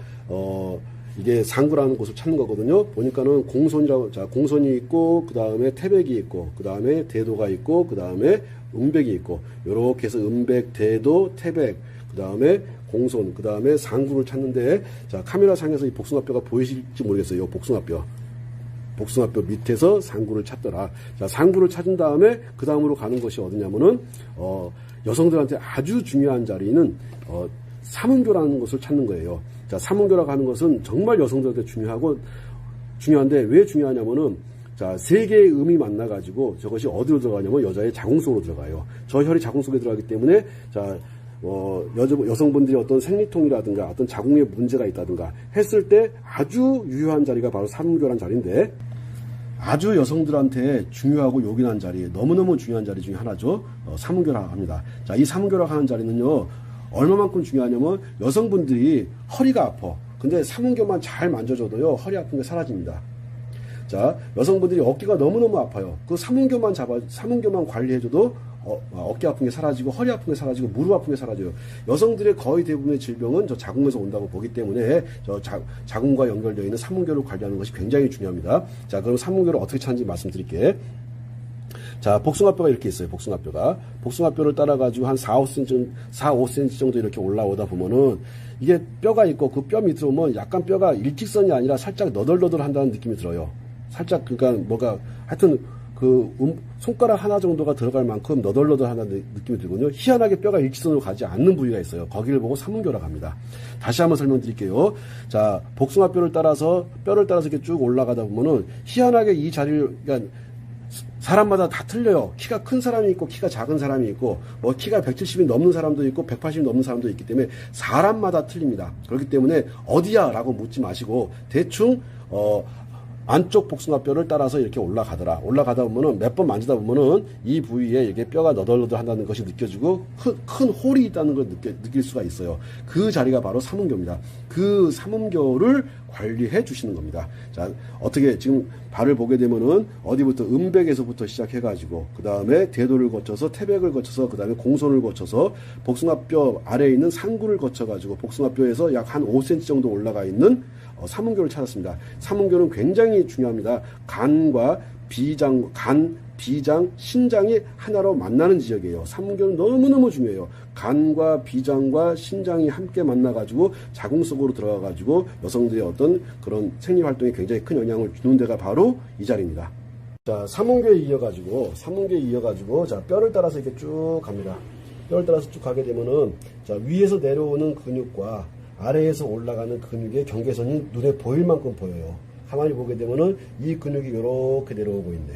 이게 상구라는 곳을 찾는 거거든요. 보니까는 공손이라고, 자, 공손이 있고, 그 다음에 태백이 있고, 그 다음에 대도가 있고, 그 다음에 음백이 있고, 요렇게 해서 음백, 대도, 태백, 그 다음에 공손, 그 다음에 상구를 찾는데, 자, 카메라 상에서 이 복숭아뼈가 보이실지 모르겠어요. 요 복숭아뼈 밑에서 상구를 찾더라. 자, 상구를 찾은 다음에, 그 다음으로 가는 것이 어디냐면은, 여성들한테 아주 중요한 자리는, 삼음교라는 것을 찾는 거예요. 자, 삼음교라고 하는 것은 정말 여성들한테 중요한데 왜 중요하냐면은 자, 세 개의 음이 만나가지고 저것이 어디로 들어가냐면 여자의 자궁 속으로 들어가요. 저 혈이 자궁 속에 들어가기 때문에 자, 여성분들이 어떤 생리통이라든가 어떤 자궁에 문제가 있다든가 했을 때 아주 유효한 자리가 바로 삼음교라는 자리인데 아주 여성들한테 중요하고 요긴한 자리, 너무너무 중요한 자리 중에 하나죠. 삼음교라고 합니다. 자, 이 삼음교라고 하는 자리는요. 얼마만큼 중요하냐면 여성분들이 허리가 아파. 근데 삼음교만 잘 만져줘도요 허리 아픈 게 사라집니다. 자, 여성분들이 어깨가 너무너무 아파요. 그 삼음교만 관리해줘도 어깨 아픈 게 사라지고 허리 아픈 게 사라지고 무릎 아픈 게 사라져요. 여성들의 거의 대부분의 질병은 저 자궁에서 온다고 보기 때문에 저 자궁과 연결되어 있는 삼음교를 관리하는 것이 굉장히 중요합니다. 자, 그럼 삼음교를 어떻게 찾는지 말씀드릴게요. 자, 복숭아뼈가 이렇게 있어요. 복숭아뼈를 따라가지고 한 4-5cm 정도 이렇게 올라오다 보면은 이게 뼈가 있고 그 뼈 밑으로 오면 약간 뼈가 일직선이 아니라 살짝 너덜너덜 한다는 느낌이 들어요. 살짝, 그러니까 뭐가, 하여튼 손가락 하나 정도가 들어갈 만큼 너덜너덜하다는 느낌이 들거든요. 희한하게 뼈가 일직선으로 가지 않는 부위가 있어요. 거기를 보고 삼음교라고 합니다. 다시 한번 설명드릴게요. 자, 복숭아뼈를 따라서 이렇게 쭉 올라가다 보면은 희한하게 이 자리를, 그러니까 사람마다 다 틀려요. 키가 큰 사람이 있고 키가 작은 사람이 있고 뭐 키가 170이 넘는 사람도 있고 180이 넘는 사람도 있기 때문에 사람마다 틀립니다. 그렇기 때문에 어디야? 라고 묻지 마시고 대충 안쪽 복숭아뼈를 따라서 이렇게 올라가다 보면은 몇 번 만지다 보면은 이 부위에 이게 뼈가 너덜너덜 한다는 것이 느껴지고 큰 홀이 있다는 걸 느낄 수가 있어요. 그 자리가 바로 삼음교입니다. 그 삼음교를 관리해 주시는 겁니다. 자, 어떻게 지금 발을 보게 되면은 어디부터 음백에서부터 시작해가지고 그 다음에 대도를 거쳐서 태백을 거쳐서 그 다음에 공손을 거쳐서 복숭아뼈 아래에 있는 상구를 거쳐가지고 복숭아뼈에서 약 한 5cm 정도 올라가 있는 삼음교를 찾았습니다. 삼음교는 굉장히 중요합니다. 간, 비장, 신장이 하나로 만나는 지역이에요. 삼음교는 너무너무 중요해요. 간과 비장과 신장이 함께 만나가지고 자궁 속으로 들어가가지고 여성들의 어떤 그런 생리활동에 굉장히 큰 영향을 주는 데가 바로 이 자리입니다. 자, 삼음교에 이어가지고 자, 뼈를 따라서 이렇게 쭉 갑니다. 뼈를 따라서 쭉 가게 되면은 자, 위에서 내려오는 근육과 아래에서 올라가는 근육의 경계선이 눈에 보일 만큼 보여요. 가만히 보게 되면은 이 근육이 이렇게 내려오고 있네.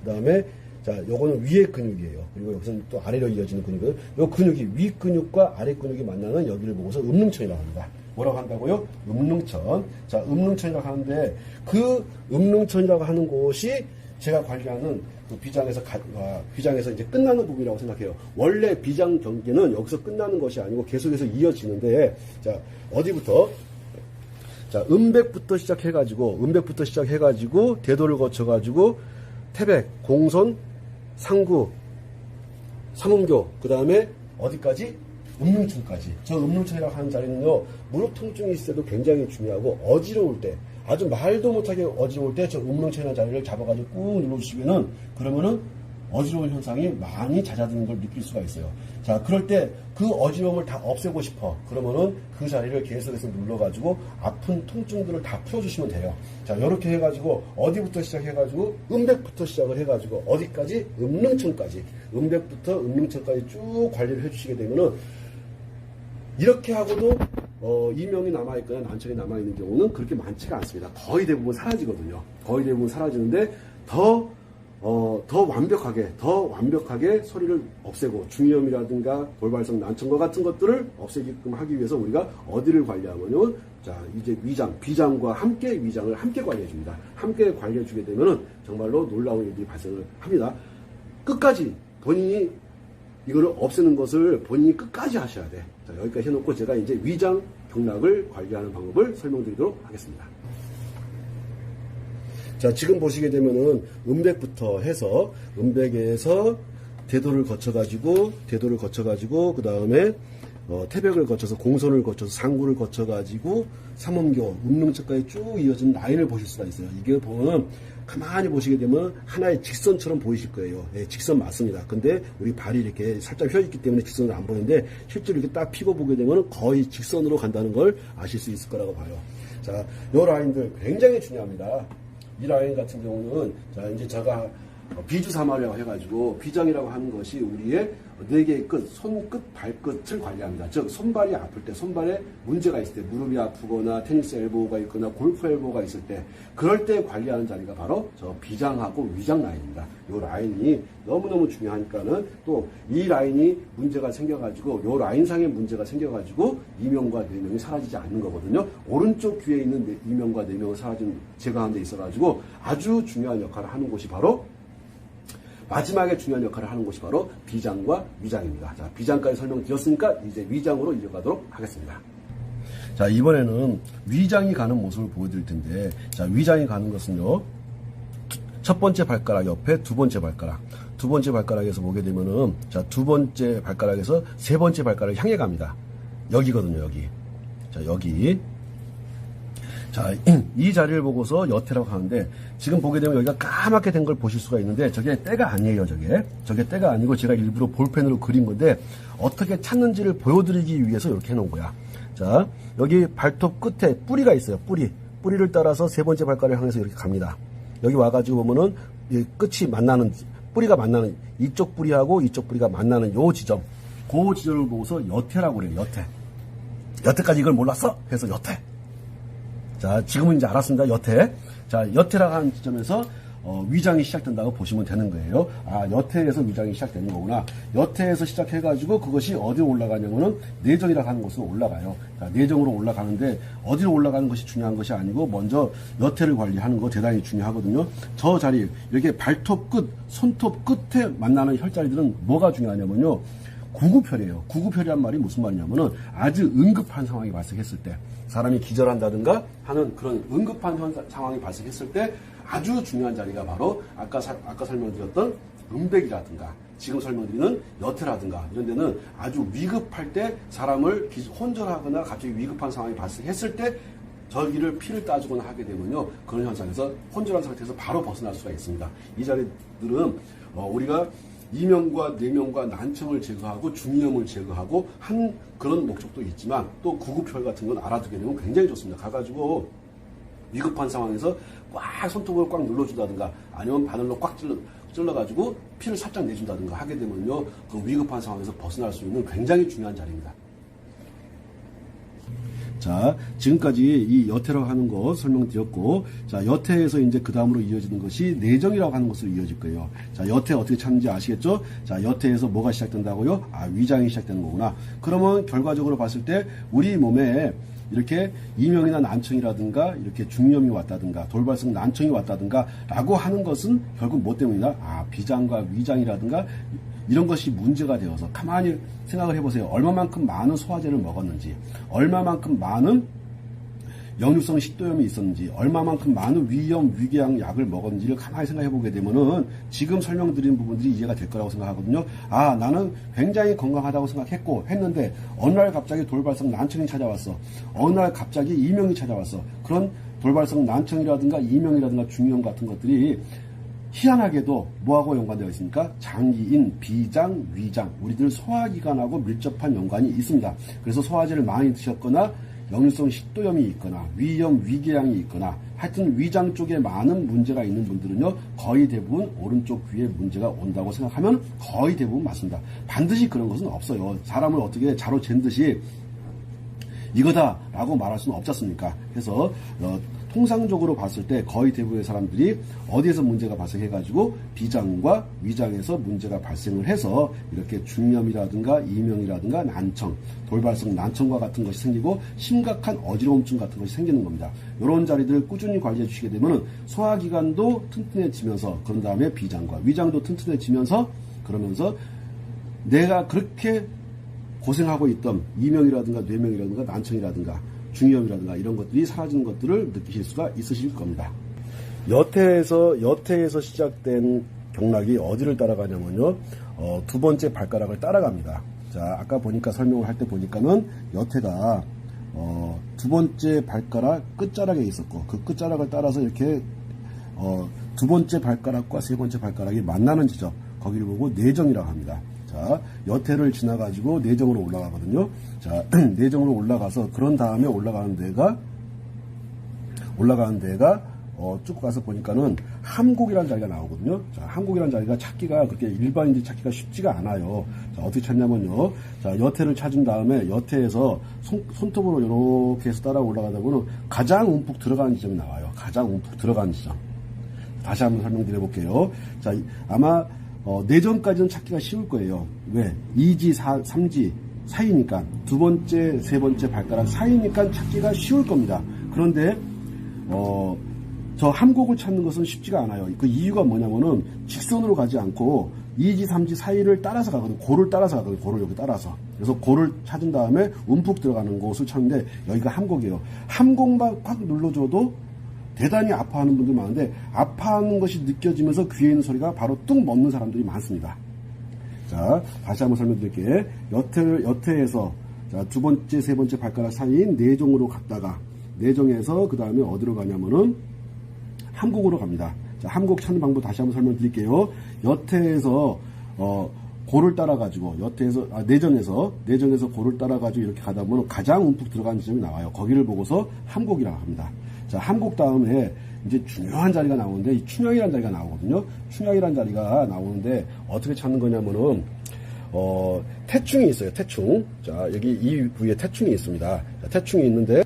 그 다음에 자, 요거는 위의 근육이에요. 그리고 여기서는 또 아래로 이어지는 근육은 요 근육이 위 근육과 아래 근육이 만나는 여기를 보고서 음릉천이라고 합니다. 뭐라고 한다고요? 음릉천. 자, 음릉천이라고 하는데 그 음릉천이라고 하는 곳이 제가 관리하는 그 비장에서 이제 끝나는 부분이라고 생각해요. 원래 비장 경계는 여기서 끝나는 것이 아니고 계속해서 이어지는데, 자, 어디부터? 자, 음백부터 시작해가지고, 대도를 거쳐가지고, 태백, 공손, 상구, 삼음교, 그 다음에 어디까지? 음릉천까지. 저 음릉천이라고 하는 자리는요, 무릎 통증이 있을 때도 굉장히 중요하고, 어지러울 때, 아주 말도 못하게 어지러울 때 저 음릉천이라는 자리를 잡아가지고 꾹 눌러주시면은 그러면은 어지러운 현상이 많이 잦아드는 걸 느낄 수가 있어요. 자, 그럴 때 그 어지러움을 다 없애고 싶어. 그러면은 그 자리를 계속해서 눌러가지고 아픈 통증들을 다 풀어주시면 돼요. 자, 이렇게 해가지고 어디부터 시작해가지고 음백부터 시작을 해가지고 어디까지? 음릉천까지. 음백부터 음릉천까지 쭉 관리를 해주시게 되면은 이렇게 하고도 이명이 남아있거나 난청이 남아있는 경우는 그렇게 많지가 않습니다. 거의 대부분 사라지거든요. 거의 대부분 사라지는데 더 더 완벽하게 소리를 없애고 중이염이라든가 돌발성 난청과 같은 것들을 없애게끔 하기 위해서 우리가 어디를 관리하면요. 자, 이제 비장과 함께 위장을 함께 관리해 줍니다. 함께 관리해 주게 되면은 정말로 놀라운 일이 발생을 합니다. 끝까지 본인이 이거를 없애는 것을 본인이 끝까지 하셔야 돼. 자, 여기까지 해놓고 제가 이제 위장 경락을 관리하는 방법을 설명드리도록 하겠습니다. 자, 지금 보시게 되면은 음백부터 해서 음백에서 대도를 거쳐가지고 그 다음에 태백을 거쳐서 공선을 거쳐서 상구를 거쳐가지고 삼음교 음릉측까지 쭉 이어진 라인을 보실 수가 있어요. 이게 보면 가만히 보시게 되면 하나의 직선처럼 보이실 거예요. 예, 직선 맞습니다. 근데 우리 발이 이렇게 살짝 휘어있기 때문에 직선을 안 보이는데 실제로 이렇게 딱 피고 보게 되면 거의 직선으로 간다는 걸 아실 수 있을 거라고 봐요. 자, 요 라인들 굉장히 중요합니다. 이 라인 같은 경우는 자, 이제 제가 비주사마라고 해가지고 비장이라고 하는 것이 우리의 4개의 끝, 손끝, 발끝을 관리합니다. 즉 손발이 아플 때, 손발에 문제가 있을 때, 무릎이 아프거나 테니스 엘보가 있거나 골프 엘보가 있을 때, 그럴 때 관리하는 자리가 바로 저 비장하고 위장 라인입니다. 이 라인이 너무너무 중요하니까는 또 이 라인이 문제가 생겨가지고 이 라인상에 문제가 생겨가지고 이명과 뇌명이 사라지지 않는 거거든요. 오른쪽 귀에 있는 이명과 뇌명을 제거하는 데 있어가지고 아주 중요한 역할을 하는 곳이 바로 마지막에 중요한 역할을 하는 곳이 바로 비장과 위장입니다. 자, 비장까지 설명드렸으니까 이제 위장으로 이어가도록 하겠습니다. 자, 이번에는 위장이 가는 모습을 보여드릴 텐데, 자, 위장이 가는 것은요, 첫 번째 발가락 옆에 두 번째 발가락에서 보게 되면은, 자, 두 번째 발가락에서 세 번째 발가락을 향해 갑니다. 여기거든요, 여기. 자, 여기. 자, 이 자리를 보고서 여태라고 하는데, 지금 보게 되면 여기가 까맣게 된 걸 보실 수가 있는데, 저게 때가 아니에요, 저게 때가 아니고, 제가 일부러 볼펜으로 그린 건데, 어떻게 찾는지를 보여드리기 위해서 이렇게 해놓은 거야. 자, 여기 발톱 끝에 뿌리가 있어요, 뿌리를 따라서 세 번째 발가락을 향해서 이렇게 갑니다. 여기 와가지고 보면은, 이 끝이 뿌리가 만나는, 이쪽 뿌리하고 이쪽 뿌리가 만나는 요 지점, 그 지점을 보고서 여태라고 그래요, 여태까지 이걸 몰랐어? 해서 여태. 자, 지금은 이제 알았습니다. 여태. 자, 여태라고 하는 지점에서 위장이 시작된다고 보시면 되는 거예요. 아, 여태에서 위장이 시작되는 거구나. 여태에서 시작해가지고 그것이 어디로 올라가냐면은 내정이라고 하는 곳으로 올라가요. 자, 내정으로 올라가는데 어디로 올라가는 것이 중요한 것이 아니고 먼저 여태를 관리하는 거 대단히 중요하거든요. 저 자리, 이렇게 발톱 끝, 손톱 끝에 만나는 혈자리들은 뭐가 중요하냐면요. 구구혈이에요. 구구혈이란 말이 무슨 말이냐면은 아주 응급한 상황이 발생했을 때, 사람이 기절한다든가 하는 그런 응급한 상황이 발생했을 때 아주 중요한 자리가 바로 아까 설명드렸던 음백이라든가 지금 설명드리는 여태라든가 이런 데는 아주 위급할 때 사람을 혼절하거나 갑자기 위급한 상황이 발생했을 때 저기를 피를 따주거나 하게 되면요, 그런 현상에서 혼절한 상태에서 바로 벗어날 수가 있습니다. 이 자리들은 우리가 이명과 뇌명과 난청을 제거하고 중이염을 제거하고 한 그런 목적도 있지만 또 구구혈 같은 건 알아두게 되면 굉장히 좋습니다. 가가지고 위급한 상황에서 꽉 손톱을 꽉 눌러준다든가 아니면 바늘로 꽉 찔러가지고 피를 살짝 내준다든가 하게 되면요, 그 위급한 상황에서 벗어날 수 있는 굉장히 중요한 자리입니다. 자, 지금까지 이 여태라고 하는 것 설명드렸고, 자, 여태에서 이제 그 다음으로 이어지는 것이 내정이라고 하는 것으로 이어질 거예요. 자, 여태 어떻게 찾는지 아시겠죠? 자, 여태에서 뭐가 시작된다고요? 아, 위장이 시작되는 거구나. 그러면 결과적으로 봤을 때 우리 몸에 이렇게 이명이나 난청이라든가 이렇게 중이염이 왔다든가 돌발성 난청이 왔다든가 라고 하는 것은 결국 뭐 때문이냐? 아, 비장과 위장이라든가 이런 것이 문제가 되어서 가만히 생각을 해보세요. 얼마만큼 많은 소화제를 먹었는지, 얼마만큼 많은 역류성 식도염이 있었는지, 얼마만큼 많은 위염, 위궤양 약을 먹었는지를 가만히 생각해보게 되면은 지금 설명드린 부분들이 이해가 될 거라고 생각하거든요. 아, 나는 굉장히 건강하다고 했는데 어느 날 갑자기 돌발성 난청이 찾아왔어. 어느 날 갑자기 이명이 찾아왔어. 그런 돌발성 난청이라든가 이명이라든가 중이염 같은 것들이 희한하게도 뭐하고 연관되어 있습니까? 장기인, 비장, 위장, 우리들 소화기관하고 밀접한 연관이 있습니다. 그래서 소화제를 많이 드셨거나 역류성 식도염이 있거나 위염, 위궤양이 있거나 하여튼 위장 쪽에 많은 문제가 있는 분들은요, 거의 대부분 오른쪽 귀에 문제가 온다고 생각하면 거의 대부분 맞습니다. 반드시 그런 것은 없어요. 사람을 어떻게 자로 잰 듯이 이거다라고 말할 수는 없지 않습니까? 그래서 통상적으로 봤을 때 거의 대부분의 사람들이 어디에서 문제가 발생해가지고 비장과 위장에서 문제가 발생을 해서 이렇게 중염이라든가 이명이라든가 난청, 돌발성 난청과 같은 것이 생기고 심각한 어지러움증 같은 것이 생기는 겁니다. 이런 자리들을 꾸준히 관리해 주시게 되면 소화기관도 튼튼해지면서 그런 다음에 비장과 위장도 튼튼해지면서 그러면서 내가 그렇게 고생하고 있던 이명이라든가 뇌명이라든가 난청이라든가 중이염이라든가 이런 것들이 사라지는 것들을 느끼실 수가 있으실 겁니다. 여태에서 시작된 경락이 어디를 따라가냐면요. 두 번째 발가락을 따라갑니다. 자, 아까 보니까 설명을 할 때 보니까는 여태가 두 번째 발가락 끝자락에 있었고 그 끝자락을 따라서 이렇게 두 번째 발가락과 세 번째 발가락이 만나는 지점 거기를 보고 내정이라고 합니다. 자, 여태를 지나가지고 내정으로 올라가거든요. 자, 내정으로 올라가서 그런 다음에 올라가는 데가 쭉 가서 보니까는 함곡이라는 자리가 나오거든요. 자, 함곡이라는 자리가 찾기가 그렇게 일반인들이 찾기가 쉽지가 않아요. 자, 어떻게 찾냐면요. 자, 여태를 찾은 다음에 여태에서 손톱으로 이렇게 해서 따라 올라가다 보면 가장 움푹 들어가는 지점이 나와요. 가장 움푹 들어가는 지점. 다시 한번 설명드려 볼게요. 자, 아마 내전까지는 찾기가 쉬울 거예요. 왜? 2지, 3지 사이니까 두 번째, 세 번째 발가락 사이니까 찾기가 쉬울 겁니다. 그런데 저 함곡을 찾는 것은 쉽지가 않아요. 그 이유가 뭐냐면은 직선으로 가지 않고 2지, 3지 사이를 따라서 가거든요. 고를 따라서 가거든요. 고를 여기 따라서. 그래서 고를 찾은 다음에 움푹 들어가는 곳을 찾는데 여기가 함곡이에요. 함곡만 확 눌러줘도 대단히 아파하는 분들이 많은데 아파하는 것이 느껴지면서 귀에 있는 소리가 바로 뚝 멎는 사람들이 많습니다. 자, 다시 한번 설명드릴게요. 여태에서 자, 두 번째, 세 번째 발가락 사이인 내정으로 갔다가 내정에서 그 다음에 어디로 가냐면은 함곡으로 갑니다. 자, 함곡 찾는 방법 다시 한번 설명드릴게요. 여태에서 고를 따라가지고 내정에서 고를 따라가지고 이렇게 가다 보면 가장 움푹 들어가는 지점이 나와요. 거기를 보고서 함곡이라고 합니다. 자, 함곡 다음에 이제 중요한 자리가 나오는데 이 춘향이라는 자리가 나오거든요. 춘향이라는 자리가 나오는데 어떻게 찾는 거냐면은 태충이 있어요. 태충. 자, 여기 이 부위에 태충이 있습니다. 자, 태충이 있는데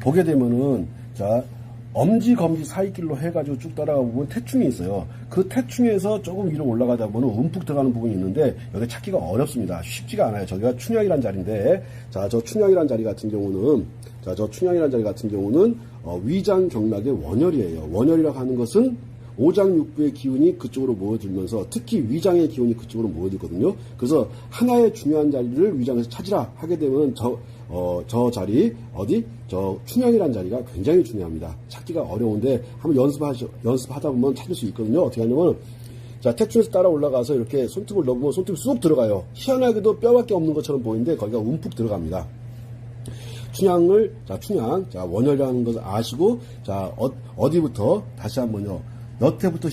보게 되면은 자, 엄지 검지 사이길로 해가지고 쭉 따라가 보면 태충이 있어요. 그 태충에서 조금 위로 올라가다 보면 움푹 들어가는 부분이 있는데 여기 찾기가 어렵습니다. 쉽지가 않아요. 저기가 춘향이라는 자리인데 자, 저 춘향이라는 자리 같은 경우는 위장 경락의 원혈이에요. 원혈이라고 하는 것은 오장육부의 기운이 그쪽으로 모여들면서 특히 위장의 기운이 그쪽으로 모여들거든요. 그래서 하나의 중요한 자리를 위장에서 찾으라 하게 되면 저 자리 저 춘향이라는 자리가 굉장히 중요합니다. 찾기가 어려운데 한번 연습하다 보면 찾을 수 있거든요. 어떻게 하냐면 자, 태충에서 따라 올라가서 이렇게 손톱을 넣으면 손톱이 쑥 들어가요. 희한하게도 뼈밖에 없는 것처럼 보이는데 거기가 움푹 들어갑니다. 춘향, 원혈이라는 것을 아시고, 자, 어디부터, 다시 한번요. 여태부터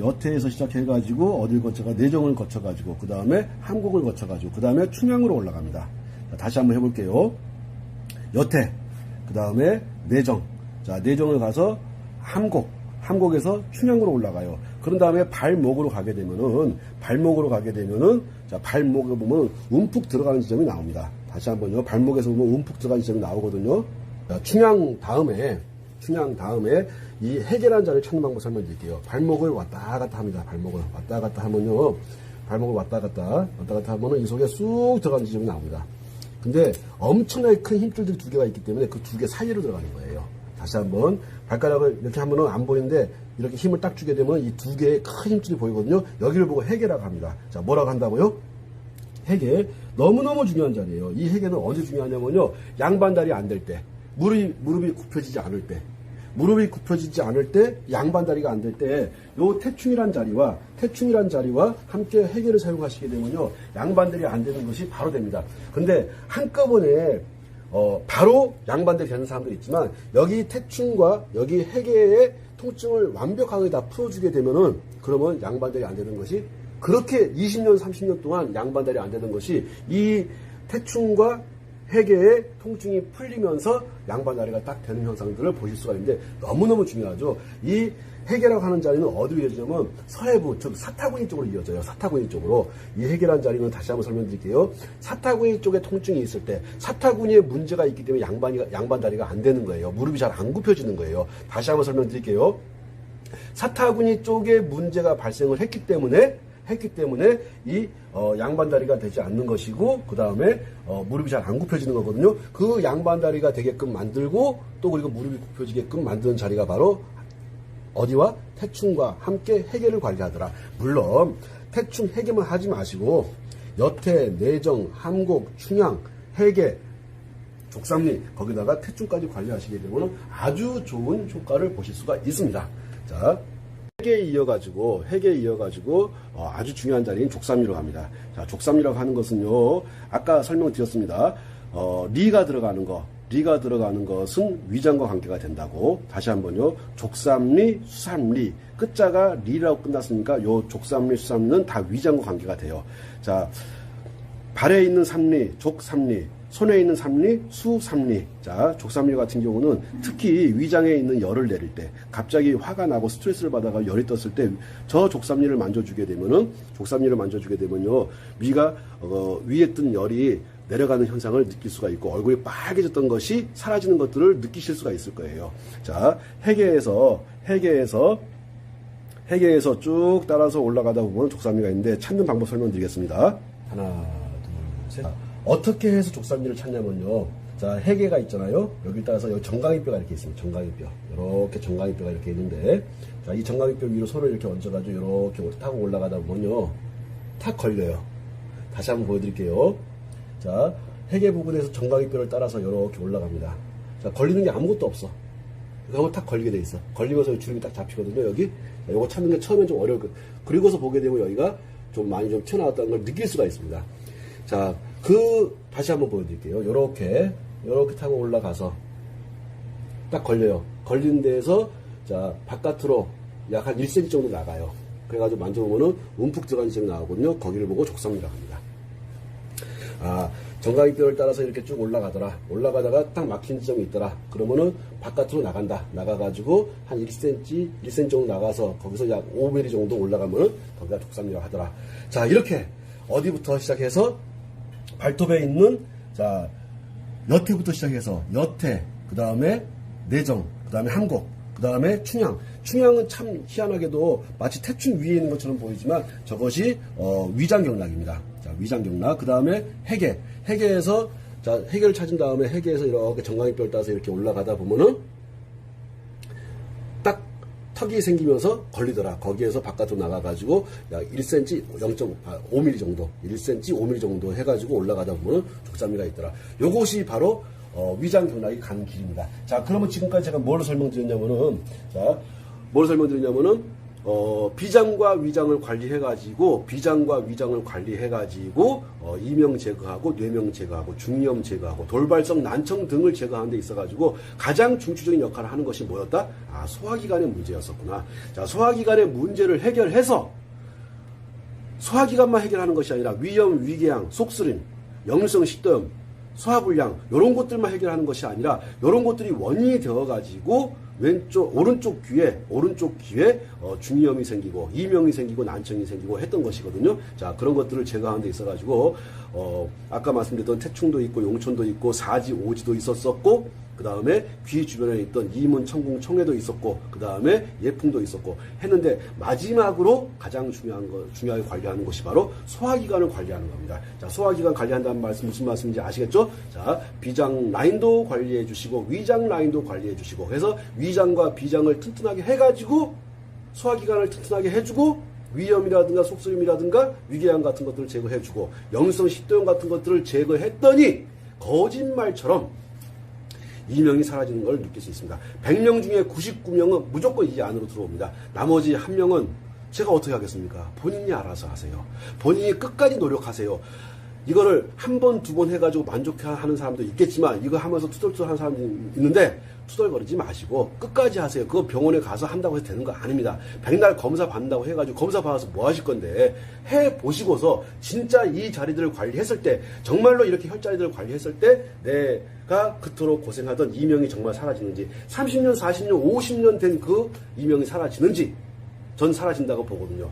여태에서 시작해가지고, 어딜 내정을 거쳐가지고, 그 다음에 함곡을 거쳐가지고, 그 다음에 춘향으로 올라갑니다. 자, 다시 한번 해볼게요. 여태, 그 다음에 내정. 자, 내정을 가서 함곡에서 춘향으로 올라가요. 그런 다음에 발목으로 가게 되면은, 자, 발목에 보면 움푹 들어가는 지점이 나옵니다. 다시 한번요. 발목에서 보면 움푹 들어가는 지점이 나오거든요. 자, 춘향 다음에 이 해계라는 자리를 찾는 방법 설명드릴게요. 발목을 왔다 갔다 합니다. 발목을 왔다 갔다 하면요. 발목을 왔다 갔다 하면은 이 속에 쑥 들어가는 지점이 나옵니다. 근데 엄청나게 큰 힘줄들이 두 개가 있기 때문에 그 두 개 사이로 들어가는 거예요. 다시 한번 발가락을 이렇게 하면은 안 보이는데 이렇게 힘을 딱 주게 되면 이 두 개의 큰 힘줄이 보이거든요. 여기를 보고 해계라고 합니다. 자, 뭐라고 한다고요? 해계. 너무너무 중요한 자리예요. 이 해계는 언제 중요하냐면요. 양반다리 안 될 때, 무릎이 굽혀지지 않을 때, 양반다리가 안 될 때, 요 태충이란 자리와 함께 해계를 사용하시게 되면요. 양반다리 안 되는 것이 바로 됩니다. 근데 한꺼번에 바로 양반다리 되는 사람도 있지만 여기 태충과 여기 해계의 통증을 완벽하게 다 풀어주게 되면은 그러면 양반다리 안 되는 것이 그렇게 20년, 30년 동안 양반다리 안 되는 것이 이 태충과 해계의 통증이 풀리면서 양반다리가 딱 되는 현상들을 보실 수가 있는데 너무너무 중요하죠. 이 해계라고 하는 자리는 어디로 이어지냐면 서해부, 즉 사타구니 쪽으로 이어져요. 사타구니 쪽으로. 이 해계라는 자리는 다시 한번 설명드릴게요. 사타구니 쪽에 통증이 있을 때 사타구니에 문제가 있기 때문에 양반다리가 안 되는 거예요. 무릎이 잘 안 굽혀지는 거예요. 다시 한번 설명드릴게요. 사타구니 쪽에 문제가 발생을 했기 때문에 이 양반다리가 되지 않는 것이고 그 다음에 무릎이 잘 안 굽혀지는 거거든요. 그 양반다리가 되게끔 만들고 또 그리고 무릎이 굽혀지게끔 만드는 자리가 바로 어디와? 태충과 함께 해계를 관리하더라. 물론 태충 해계만 하지 마시고 여태, 내정, 함곡, 충양, 해계, 족삼리 거기다가 태충까지 관리하시게 되면 아주 좋은 효과를 보실 수가 있습니다. 자, 해계에 이어가지고 아주 중요한 자리인 족삼리로 갑니다. 자, 족삼리라고 하는 것은요, 아까 설명드렸습니다. 리가 들어가는 것은 위장과 관계가 된다고. 다시 한번요. 족삼리, 수삼리. 끝자가 리라고 끝났으니까 요 족삼리, 수삼리는 다 위장과 관계가 돼요. 자, 발에 있는 삼리, 족삼리. 손에 있는 삼리, 수삼리. 자, 족삼리 같은 경우는 특히 위장에 있는 열을 내릴 때, 갑자기 화가 나고 스트레스를 받아가 열이 떴을 때, 저 족삼리를 만져주게 되면요, 위가, 위에 뜬 열이 내려가는 현상을 느낄 수가 있고, 얼굴이 빨개졌던 것이 사라지는 것들을 느끼실 수가 있을 거예요. 자, 해계에서 쭉 따라서 올라가다 보면 족삼리가 있는데, 찾는 방법 설명드리겠습니다. 하나, 둘, 셋. 어떻게 해서 족삼리를 찾냐면요. 자, 해계가 있잖아요. 여기 따라서 여기 정강이뼈가 이렇게 있습니다. 정강이뼈. 이렇게 정강이뼈가 이렇게 있는데, 자, 이 정강이뼈 위로 손을 이렇게 얹어가지고 이렇게 타고 올라가다 보면요. 탁 걸려요. 다시 한번 보여드릴게요. 자, 해계 부분에서 정강이뼈를 따라서 이렇게 올라갑니다. 자, 걸리는 게 아무것도 없어. 이거 한번 탁 걸리게 돼 있어. 걸리면서 주름이 딱 잡히거든요, 여기. 자, 요거 찾는 게 처음엔 좀 어려울 거예요. 그리고서 보게 되면 여기가 좀 많이 좀 튀어나왔다는 걸 느낄 수가 있습니다. 자, 다시 한번 보여드릴게요. 요렇게 타고 올라가서 딱 걸려요. 걸리는 데에서, 자, 바깥으로 약 한 1cm 정도 나가요. 그래가지고 만져보면은 움푹 들어간 지점이 나오거든요. 거기를 보고 족삼리라고 합니다. 아, 정강이뼈를 따라서 이렇게 쭉 올라가다가 딱 막힌 지점이 있더라. 그러면은 바깥으로 나간다. 나가가지고 한 1cm 정도 나가서 거기서 약 5mm 정도 올라가면은 거기가 족삼리라고 하더라. 자, 이렇게 어디부터 시작해서 발톱에 있는, 자, 여태부터 시작해서 여태, 그 다음에 내정, 그 다음에 함곡, 그 다음에 충양. 충양은 참 희한하게도 마치 태충 위에 있는 것처럼 보이지만 저것이 위장경락입니다. 자, 위장경락. 그 다음에 해계. 해계에서, 자, 해계를 찾은 다음에 해계에서 이렇게 정강이뼈를 따서 이렇게 올라가다 보면은 딱 턱이 생기면서 걸리더라. 거기에서 바깥으로 나가가지고 약 1cm, 0.5mm 정도, 1cm, 5mm 정도 해가지고 올라가다 보면 족삼리가 있더라. 요것이 바로 위장경락이 가는 길입니다. 자, 그러면 지금까지 제가 뭘 설명드렸냐면은, 비장과 위장을 관리해가지고, 이명 제거하고, 뇌명 제거하고, 중이염 제거하고, 돌발성 난청 등을 제거하는 데 있어가지고, 가장 중추적인 역할을 하는 것이 뭐였다? 아, 소화기관의 문제였었구나. 자, 소화기관의 문제를 해결해서, 소화기관만 해결하는 것이 아니라, 위염, 위궤양, 속쓰림, 역류성 식도염, 소화불량, 요런 것들만 해결하는 것이 아니라, 요런 것들이 원인이 되어가지고, 오른쪽 귀에 중이염이 생기고 이명이 생기고 난청이 생기고 했던 것이거든요. 자, 그런 것들을 제거하는 데 있어가지고 아까 말씀드렸던 태충도 있고 용촌도 있고 사지 오지도 있었었고, 그 다음에 귀 주변에 있던 이문 청궁 청해도 있었고, 그 다음에 예풍도 있었고 했는데, 마지막으로 가장 중요하게 관리하는 것이 바로 소화기관을 관리하는 겁니다. 자, 소화기관 관리한다는 말씀 무슨 말씀인지 아시겠죠? 자, 비장 라인도 관리해 주시고 위장 라인도 관리해 주시고 해서 위장과 비장을 튼튼하게 해가지고 소화기관을 튼튼하게 해주고, 위염이라든가 속쓰림이라든가 위궤양 같은 것들을 제거해주고, 역류성 식도염 같은 것들을 제거했더니 거짓말처럼 이명이 사라지는 걸 느낄 수 있습니다. 100명 중에 99명은 무조건 이 안으로 들어옵니다. 나머지 한 명은 제가 어떻게 하겠습니까? 본인이 알아서 하세요. 본인이 끝까지 노력하세요. 이거를 한 번, 두 번 해가지고 만족해하는 사람도 있겠지만 이거 하면서 투덜투덜하는 사람도 있는데 투덜거리지 마시고 끝까지 하세요. 그거 병원에 가서 한다고 해서 되는 거 아닙니다. 백날 검사 받는다고 해가지고 검사 받아서 뭐 하실 건데 해보시고서 진짜 이 자리들을 관리했을 때 정말로 이렇게 혈자리들을 관리했을 때 내가 그토록 고생하던 이명이 정말 사라지는지 30년, 40년, 50년 된 그 이명이 사라지는지 전 사라진다고 보거든요.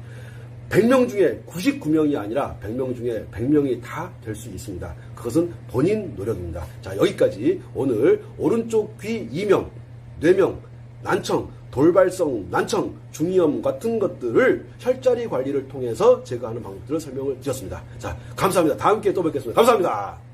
100명 중에 99명이 아니라 100명 중에 100명이 다 될 수 있습니다. 그것은 본인 노력입니다. 자, 여기까지 오늘 오른쪽 귀 이명, 뇌명, 난청, 돌발성 난청, 중이염 같은 것들을 혈자리 관리를 통해서 제거하는 방법들을 설명을 드렸습니다. 자, 감사합니다. 다음 기회에 또 뵙겠습니다. 감사합니다.